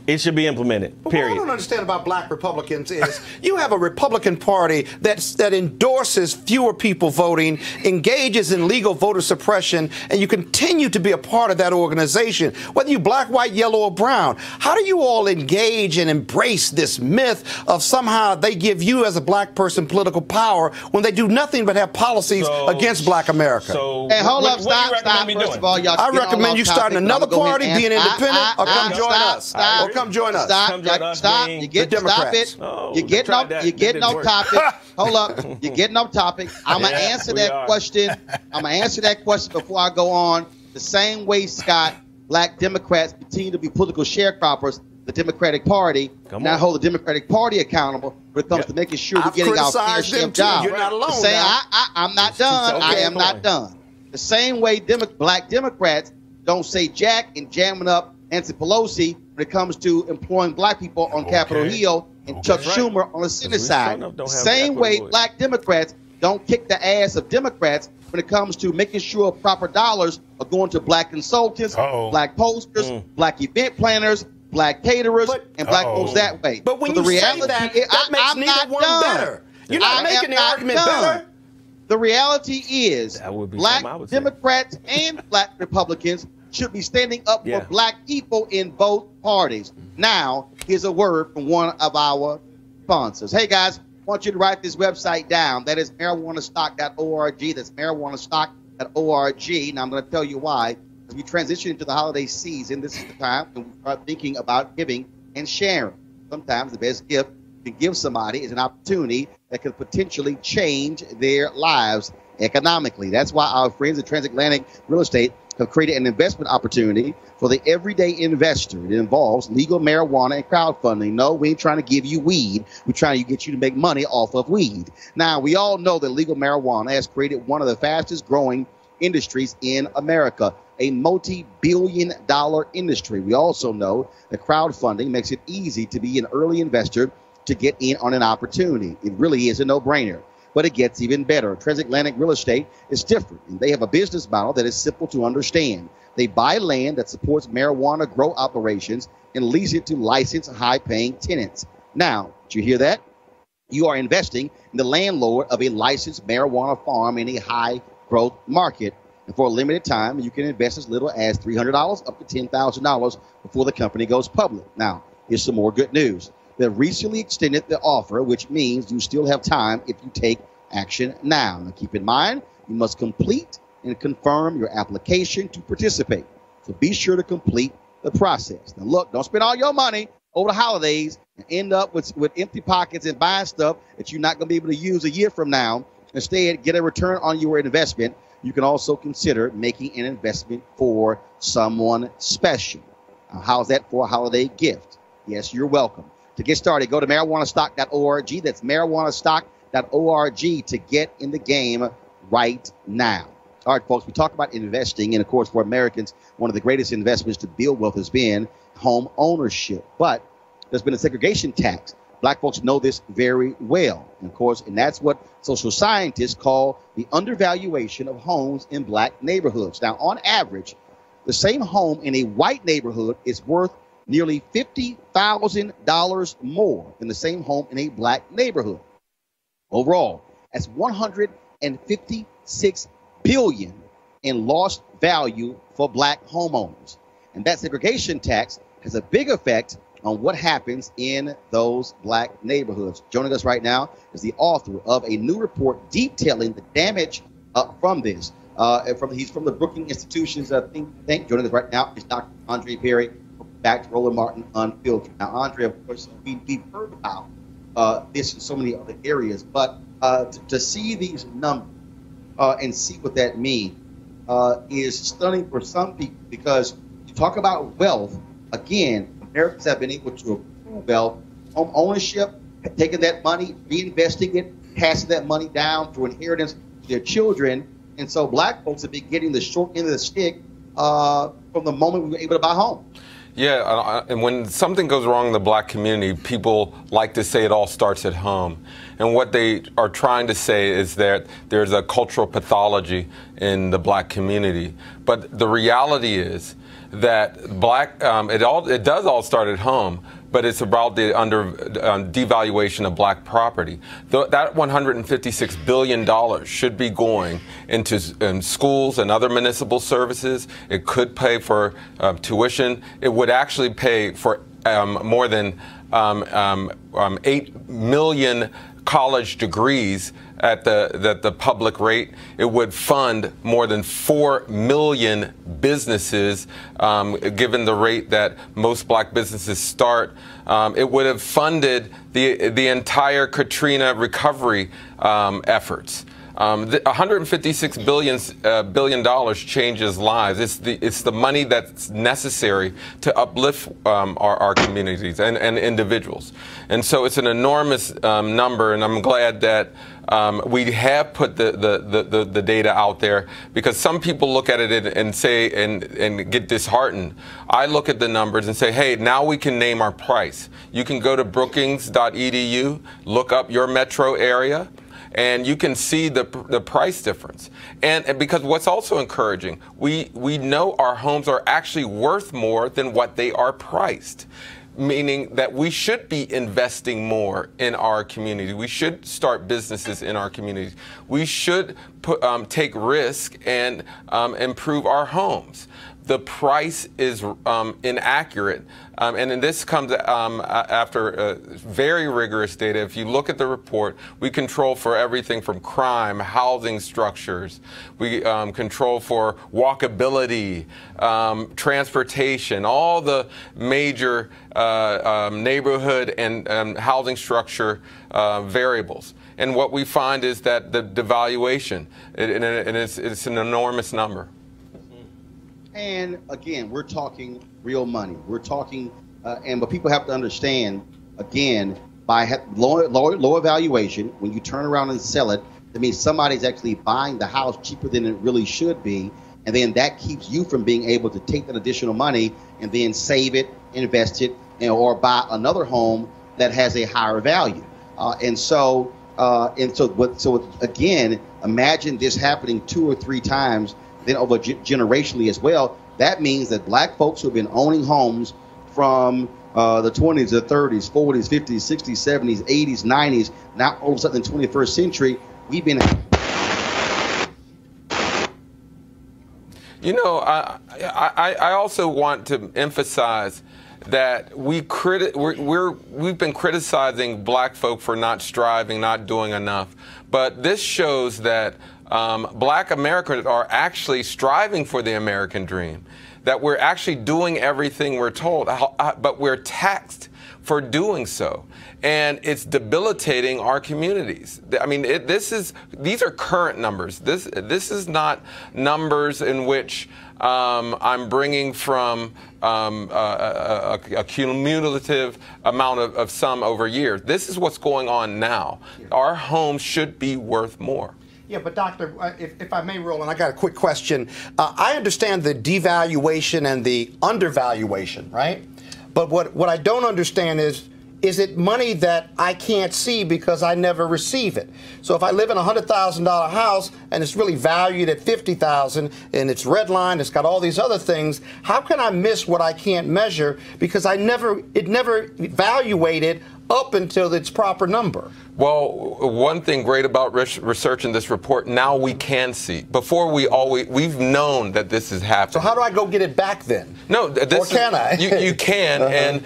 S5: It should be implemented, period.
S6: What I don't understand about black Republicans is you have a Republican Party that endorses fewer people voting, engages in legal voter suppression, and you continue to be a part of that organization, whether you black, white, yellow, or brown. How do you all engage and embrace this myth of somehow they give you as a black person political power when they do nothing but have policies against black America?
S1: Hey, hold up, stop. First of all, y'all.
S6: I recommend you starting another party, being independent, or come join us. Or come join us.
S1: Stop. You get stop it. You get no topic. Hold up. You get no topic. I'm gonna answer that question. I'm gonna answer that question before I go on. The same way, Scott, black Democrats continue to be political sharecroppers. The Democratic Party now hold the Democratic Party accountable when it comes to making sure we're getting our fair share of jobs.
S6: You're not alone.
S1: I'm not done. I am not done. The same way black Democrats don't say jack and jamming up Nancy Pelosi when it comes to employing black people on Capitol Hill and Chuck Schumer on the Senate side. Same way black Democrats don't kick the ass of Democrats when it comes to making sure proper dollars are going to black consultants, black posters, black event planners, black caterers, and black folks that way.
S6: But when you say that makes neither one better. You're not making the argument better.
S1: The reality is black Democrats and black Republicans should be standing up for black people in both parties. Now, here's a word from one of our sponsors. Hey, guys, I want you to write this website down. That is marijuanastock.org. That's marijuanastock.org. Now, I'm going to tell you why. As we transition into the holiday season, this is the time when we start thinking about giving and sharing. Sometimes the best gift you can give somebody is an opportunity that could potentially change their lives economically. That's why our friends at Transatlantic Real Estate have created an investment opportunity for the everyday investor. It involves legal marijuana and crowdfunding. No, we ain't trying to give you weed. We're trying to get you to make money off of weed. Now, we all know that legal marijuana has created one of the fastest growing industries in America, a multi-billion-dollar industry. We also know that crowdfunding makes it easy to be an early investor to get in on an opportunity. It really is a no-brainer. But it gets even better. Transatlantic Real Estate is different, and they have a business model that is simple to understand. They buy land that supports marijuana grow operations and lease it to licensed, high-paying tenants. Now, did you hear that? You are investing in the landlord of a licensed marijuana farm in a high-growth market. And for a limited time, you can invest as little as $300 up to $10,000 before the company goes public. Now, here's some more good news. They recently extended the offer, which means you still have time if you take action now. Now, keep in mind, you must complete and confirm your application to participate. So be sure to complete the process. Now, look, don't spend all your money over the holidays and end up with empty pockets and buying stuff that you're not going to be able to use a year from now. Instead, get a return on your investment. You can also consider making an investment for someone special. Now, how's that for a holiday gift? Yes, you're welcome. To get started, go to marijuanastock.org. That's marijuanastock.org to get in the game right now. All right, folks, we talk about investing. And, of course, for Americans, one of the greatest investments to build wealth has been home ownership. But there's been a segregation tax. Black folks know this very well. And, of course, and that's what social scientists call the undervaluation of homes in black neighborhoods. Now, on average, the same home in a white neighborhood is worth nearly $50,000 more than the same home in a black neighborhood. Overall, that's $156 billion in lost value for black homeowners. And that segregation tax has a big effect on what happens in those black neighborhoods. Joining us right now is the author of a new report detailing the damage from this. He's from the Brookings Institution's think tank. Joining us right now is Dr. Andre Perry. Back to Roland Martin Unfiltered. Now, Andre, of course, we've heard about this in so many other areas, but to see these numbers and see what that means is stunning for some people, because you talk about wealth. Again, Americans have been able to improve wealth, home ownership, taking that money, reinvesting it, passing that money down through inheritance to their children. And so black folks have been getting the short end of the stick from the moment we were able to buy homes.
S9: Yeah, and when something goes wrong in the black community, people like to say it all starts at home. And what they are trying to say is that there's a cultural pathology in the black community. But the reality is that it does all start at home, but it's about the devaluation of black property. That $156 billion should be going into schools and other municipal services. It could pay for tuition. It would actually pay for more than 8 million college degrees at the public rate. It would fund more than 4 million businesses, given the rate that most black businesses start. It would have funded the entire Katrina recovery efforts. $156 billion changes lives. It's the money that's necessary to uplift our communities and individuals. And so it's an enormous number, and I'm glad that we have put the data out there, because some people look at it and say and get disheartened. I look at the numbers and say, hey, now we can name our price. You can go to brookings.edu, look up your metro area, and you can see the price difference. And because what's also encouraging, we know our homes are actually worth more than what they are priced, meaning that we should be investing more in our community. We should start businesses in our communities. We should take risk and improve our homes. The price is inaccurate. And this comes after very rigorous data. If you look at the report, we control for everything from crime, housing structures. We control for walkability, transportation, all the major neighborhood and housing structure variables. And what we find is that the devaluation, it's an enormous number.
S1: And again, we're talking real money. We're talking, but people have to understand, again, by lower valuation, when you turn around and sell it, that means somebody's actually buying the house cheaper than it really should be. And then that keeps you from being able to take that additional money and then save it, invest it, or buy another home that has a higher value. So again, imagine this happening 2 or 3 times, then over generationally as well. That means that black folks who have been owning homes from the 20s, the 30s, 40s, 50s, 60s, 70s, 80s, 90s, now all of a sudden in the 21st century, we've been...
S9: You know, I also want to emphasize that we've been criticizing black folk for not striving, not doing enough. But this shows that black Americans are actually striving for the American dream, that we're actually doing everything we're told, but we're taxed for doing so. And it's debilitating our communities. I mean, these are current numbers. This is not numbers in which I'm bringing from a cumulative amount of sum over years. This is what's going on now. Our homes should be worth more.
S6: Yeah, but Doctor, if I may, Roland, I got a quick question. I understand the devaluation and the undervaluation, right? But what I don't understand is it money that I can't see because I never receive it? So if I live in a $100,000 house and it's really valued at $50,000 and it's redlined, it's got all these other things, how can I miss what I can't measure because it never evaluated up until its proper number?
S9: Well, one thing great about researching this report, now we can see. Before we've known that this is happening.
S6: So how do I go get it back then?
S9: No,
S6: or can I?
S9: You can, and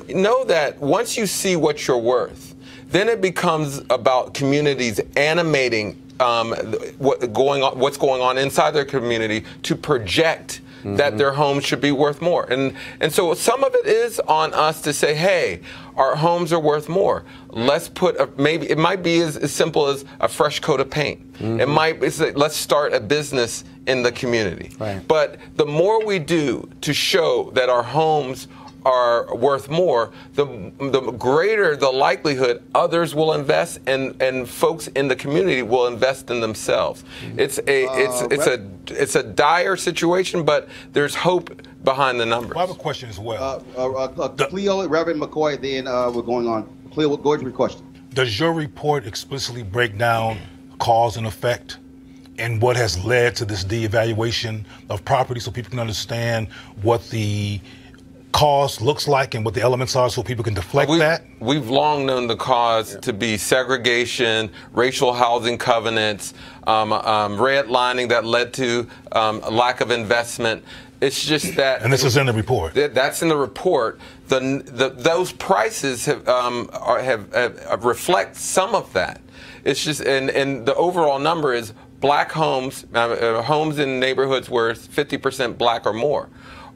S9: know that once you see what you're worth, then it becomes about communities animating what's going on inside their community to project that their homes should be worth more. And so some of it is on us to say, hey, our homes are worth more. Let's put maybe it might be as simple as a fresh coat of paint. It might be, let's start a business in the community. Right. But the more we do to show that our homes are worth more, the greater the likelihood others will invest, and folks in the community will invest in themselves. It's a dire situation, but there's hope behind the numbers.
S4: Well, I have a question as well.
S1: Cleo, Reverend McCoy, then we're going on. Cleo, go ahead with your question.
S4: Does your report explicitly break down cause and effect and what has led to this de-evaluation of property, so people can understand what the cause looks like and what the elements are, so people can deflect that?
S9: We've long known the cause to be segregation, racial housing covenants, redlining that led to a lack of investment. It's just that,
S4: and this is in the report.
S9: That's in the report. Those prices have reflect some of that. It's just, and the overall number is black homes, homes in neighborhoods where 50% black or more,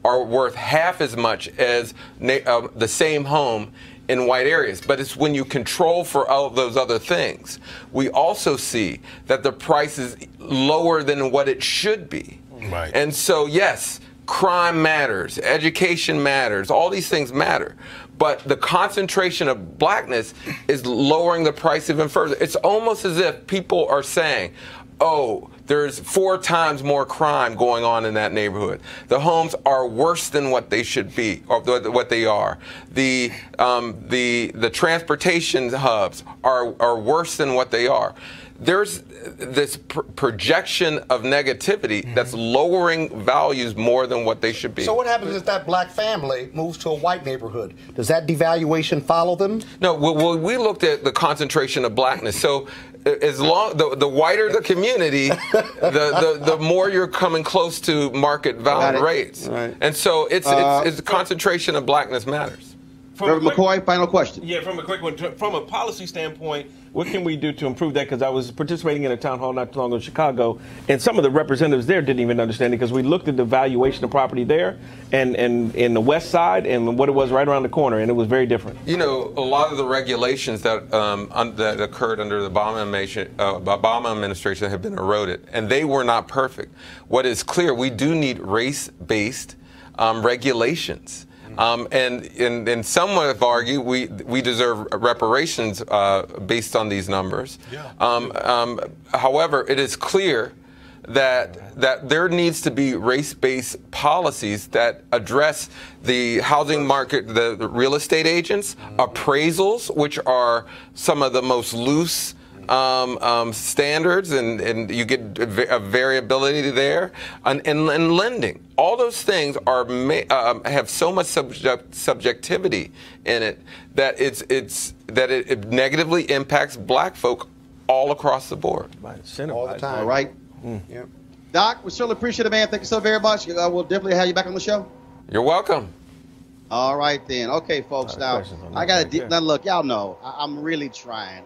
S9: are worth half as much as the same home in white areas. But it's when you control for all of those other things. We also see that the price is lower than what it should be.
S4: Right.
S9: And so, yes, crime matters, education matters, all these things matter. But the concentration of blackness is lowering the price even further. It's almost as if people are saying, oh, there's 4 times more crime going on in that neighborhood. The homes are worse than what they should be, or what they are. The transportation hubs are worse than what they are. There's this projection of negativity that's lowering values more than what they should be.
S6: So what happens if that black family moves to a white neighborhood? Does that devaluation follow them?
S9: No, well, we looked at the concentration of blackness. So as long the whiter the community, the more you're coming close to market value rates.
S6: Right.
S9: And so it's the concentration of blackness matters.
S1: Reverend McCoy, final question.
S5: Yeah, from a quick one. From a policy standpoint, what can we do to improve that? Because I was participating in a town hall not too long ago in Chicago, and some of the representatives there didn't even understand it, because we looked at the valuation of property there and in the west side and what it was right around the corner, and it was very different.
S9: You know, a lot of the regulations that that occurred under the Obama administration have been eroded, and they were not perfect. What is clear, we do need race-based regulations. And some have argued we deserve reparations based on these numbers. Yeah. However, it is clear that there needs to be race-based policies that address the housing market, the real estate agents, appraisals, which are some of the most loose standards, and you get a variability there, and lending. All those things are have so much subjectivity in it that it negatively impacts black folk all across the board.
S6: All the time.
S1: All right.
S6: Yep.
S1: Doc, we certainly appreciate it, man. Thank you so very much. We'll definitely have you back on the show.
S9: You're welcome.
S1: All right, then. Okay, folks. Now, I got to now look, y'all know, I'm really trying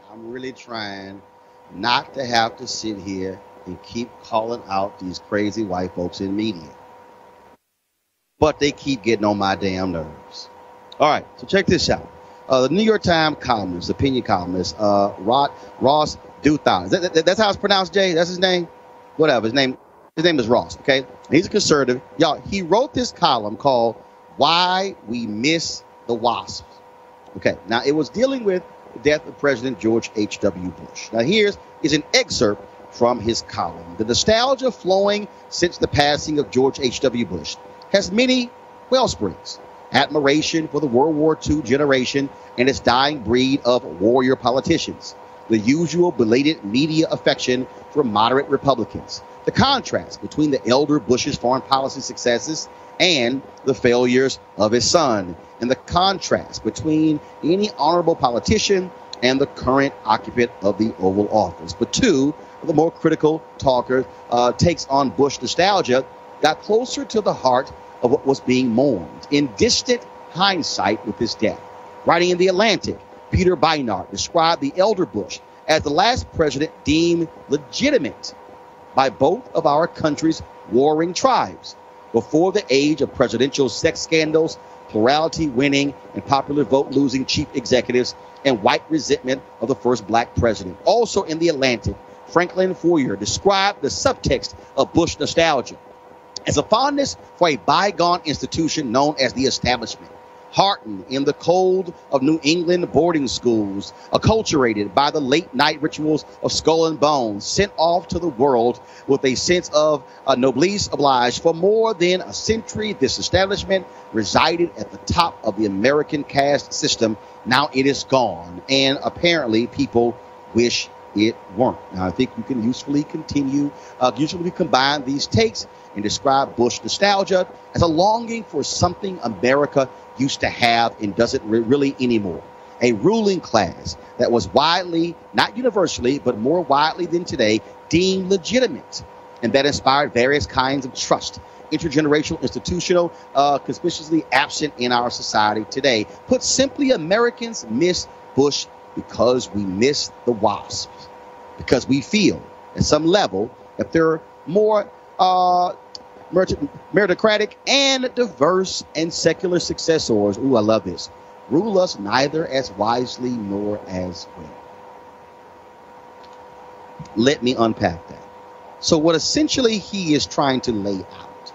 S1: not to have to sit here and keep calling out these crazy white folks in media. But they keep getting on my damn nerves. All right, so check this out. The New York Times columnist, opinion columnist, Ross Douthat. That's how it's pronounced, Jay? That's his name? Whatever. His name is Ross, okay? He's a conservative. Y'all, he wrote this column called Why We Miss the WASP. Okay, now it was dealing with the death of President George H.W. Bush. Now here's an excerpt from his column. The nostalgia flowing since the passing of George H.W. Bush has many wellsprings. Admiration for the World War II generation and its dying breed of warrior politicians. The usual belated media affection for moderate Republicans. The contrast between the elder Bush's foreign policy successes and the failures of his son, and the contrast between any honorable politician and the current occupant of the Oval Office. But two of the more critical talkers takes on Bush nostalgia got closer to the heart of what was being mourned in distant hindsight with his death. Writing in The Atlantic, Peter Beinart described the elder Bush as the last president deemed legitimate by both of our country's warring tribes, before the age of presidential sex scandals, plurality winning and popular vote losing chief executives, and white resentment of the first black president. Also in The Atlantic, Franklin Foer described the subtext of Bush nostalgia as a fondness for a bygone institution known as the establishment, heartened in the cold of New England boarding schools, acculturated by the late-night rituals of Skull and Bones, sent off to the world with a sense of noblesse oblige. For more than a century, this establishment resided at the top of the American caste system. Now it is gone, and apparently people wish it weren't. Now, I think you can usefully combine these takes and describe Bush nostalgia as a longing for something America used to have and doesn't really anymore. A ruling class that was widely, not universally, but more widely than today, deemed legitimate, and that inspired various kinds of trust, intergenerational, institutional, conspicuously absent in our society today. Put simply, Americans miss Bush because we miss the WASP, because we feel at some level that they're more meritocratic and diverse and secular successors. Ooh, I love this. Rule us neither as wisely nor as well. Let me unpack that. So what essentially he is trying to lay out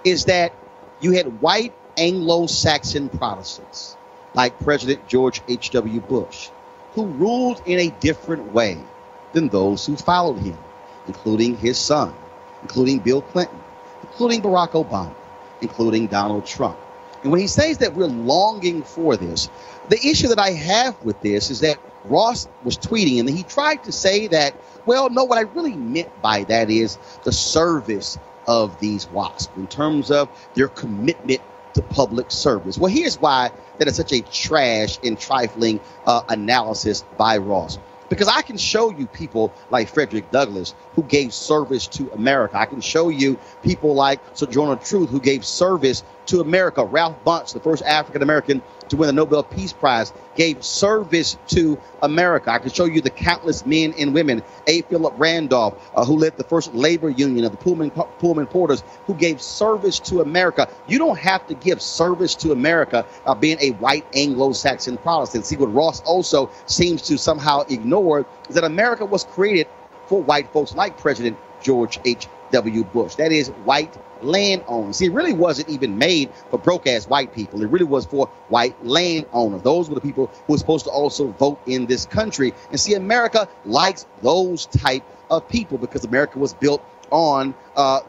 S1: is that you had white Anglo-Saxon Protestants like President George H.W. Bush, who ruled in a different way than those who followed him, including his son, including Bill Clinton, including Barack Obama, including Donald Trump. And when he says that we're longing for this, the issue that I have with this is that Ross was tweeting and he tried to say that, well, no, what I really meant by that is the service of these WASP in terms of their commitment to public service. Well, here's why that is such a trash and trifling analysis by Ross. Because I can show you people like Frederick Douglass who gave service to America. I can show you people like Sojourner Truth who gave service to America. Ralph Bunche, the first African-American to win the Nobel Peace Prize, gave service to America. I can show you the countless men and women. A. Philip Randolph, who led the first labor union of the Pullman Porters, who gave service to America. You don't have to give service to America by being a white Anglo-Saxon Protestant. See, what Ross also seems to somehow ignore is that America was created for white folks like President George H.W. Bush. That is, white landowners. See, it really wasn't even made for broke-ass white people. It really was for white landowners. Those were the people who were supposed to also vote in this country. And see, America likes those type of people because America was built on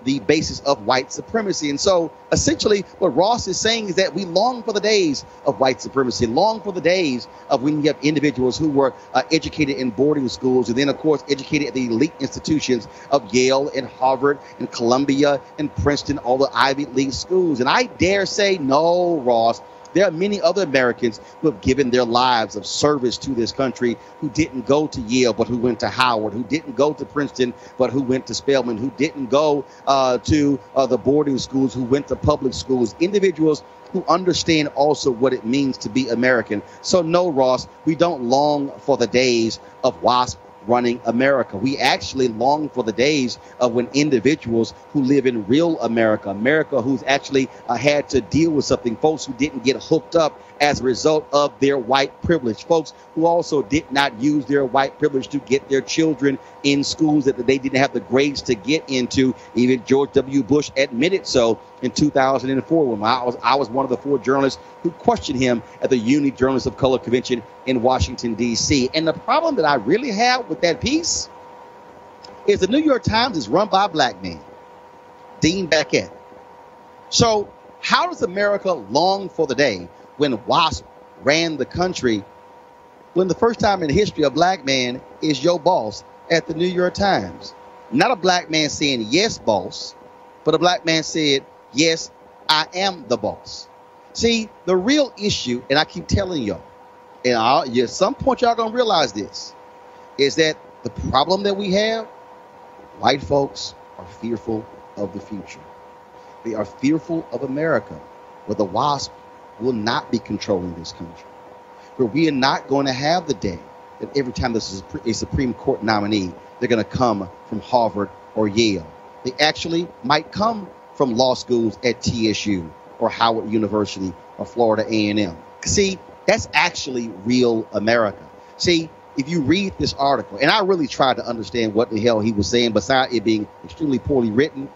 S1: the basis of white supremacy. And so essentially what Ross is saying is that we long for the days of white supremacy, long for the days of when you have individuals who were educated in boarding schools and then, of course, educated at the elite institutions of Yale and Harvard and Columbia and Princeton, all the Ivy League schools. And I dare say, no, Ross, there are many other Americans who have given their lives of service to this country who didn't go to Yale but who went to Howard, who didn't go to Princeton but who went to Spelman, who didn't go to the boarding schools, who went to public schools, individuals who understand also what it means to be American. So no, Ross, we don't long for the days of WASP running America. We actually long for the days of when individuals who live in real America, America who's actually had to deal with something, folks who didn't get hooked up as a result of their white privilege, folks who also did not use their white privilege to get their children in schools that they didn't have the grades to get into. Even George W. Bush admitted so in 2004 when I was one of the 4 journalists who questioned him at the Uni Journalists of Color Convention in Washington, D.C. And the problem that I really have with that piece is the New York Times is run by a black man, Dean Baquet. So how does America long for the day when WASP ran the country when the first time in the history a black man is your boss at the New York Times? Not a black man saying, yes, boss, but a black man said, yes, I am the boss. See, the real issue, and I keep telling y'all, and at some point y'all gonna realize this, is that the problem that we have, white folks are fearful of the future. They are fearful of America, where the WASP will not be controlling this country, where we are not going to have the day that every time this is a Supreme Court nominee, they're going to come from Harvard or Yale. They actually might come from law schools at TSU or Howard University or Florida A&M. See, that's actually real America. See, if you read this article, and I really tried to understand what the hell he was saying, besides it being extremely poorly written,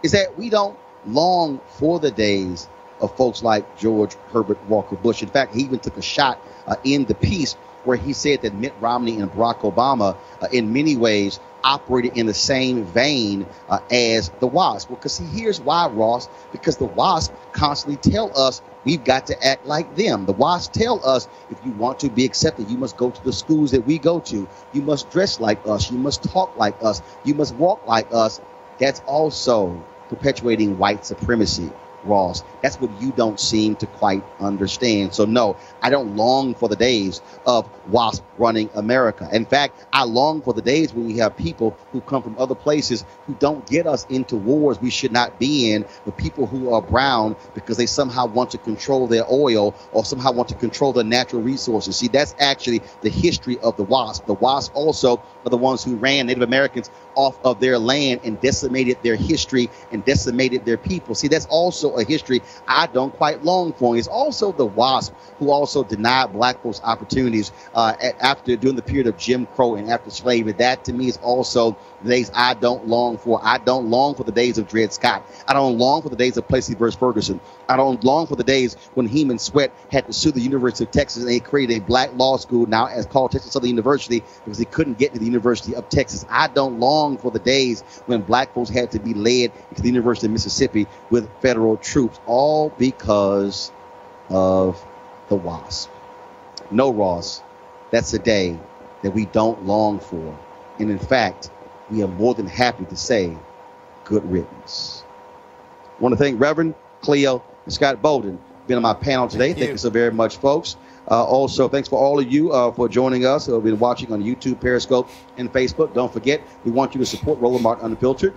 S1: is that we don't long for the days of folks like George Herbert Walker Bush. In fact, he even took a shot in the piece where he said that Mitt Romney and Barack Obama, in many ways, operated in the same vein as the WASP. Well, because see, here's why, Ross, because the WASP constantly tell us we've got to act like them. The WASP tell us if you want to be accepted, you must go to the schools that we go to. You must dress like us. You must talk like us. You must walk like us. That's also perpetuating white supremacy, Ross. That's what you don't seem to quite understand. So no, I don't long for the days of WASP running America. In fact, I long for the days when we have people who come from other places who don't get us into wars we should not be in, with people who are brown because they somehow want to control their oil or somehow want to control their natural resources. See, that's actually the history of the WASP. The WASP also are the ones who ran Native Americans off of their land and decimated their history and decimated their people. See, that's also a history I don't quite long for. It's also the WASP who also denied black folks opportunities after during the period of Jim Crow and after slavery. That to me is also the days I don't long for. I don't long for the days of Dred Scott. I don't long for the days of Plessy versus Ferguson. I don't long for the days when Heman Sweat had to sue the University of Texas and they created a black law school now as called Texas Southern University because he couldn't get to the University of Texas. I don't long for the days when black folks had to be led into the University of Mississippi with federal troops, all because of the WASP. No, Ross, that's a day that we don't long for. And in fact, we are more than happy to say good riddance. I want to thank Reverend Cleo and Scott Bolden being on my panel today. Thank you so very much, folks. Also, thanks for all of you for joining us who have been watching on YouTube, Periscope, and Facebook. Don't forget, we want you to support Roland Martin Unfiltered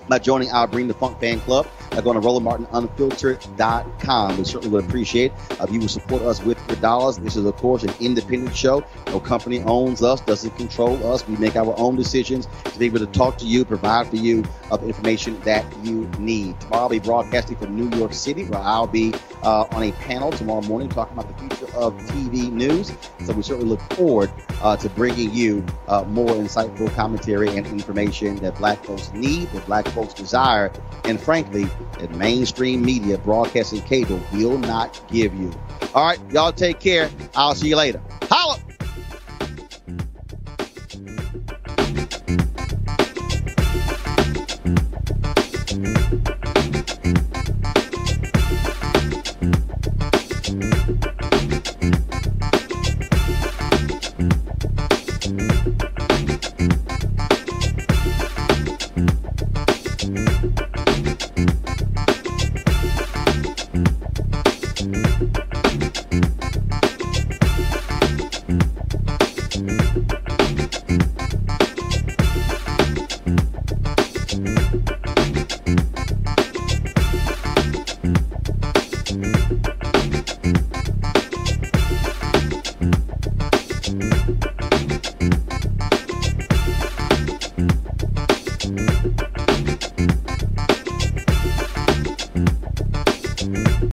S1: by joining our Bring the Funk fan club. Going to RolandMartinUnfiltered.com. We certainly would appreciate if you would support us with your dollars. This is, of course, an independent show. No company owns us, doesn't control us. We make our own decisions to be able to talk to you, provide for you of information that you need. Tomorrow I'll be broadcasting from New York City, where I'll be on a panel tomorrow morning talking about the future of TV news. So we certainly look forward to bringing you more insightful commentary and information that black folks need, that black folks desire, and frankly, that mainstream media, broadcasting cable, will not give you. All right, y'all take care. I'll see you later. Holla!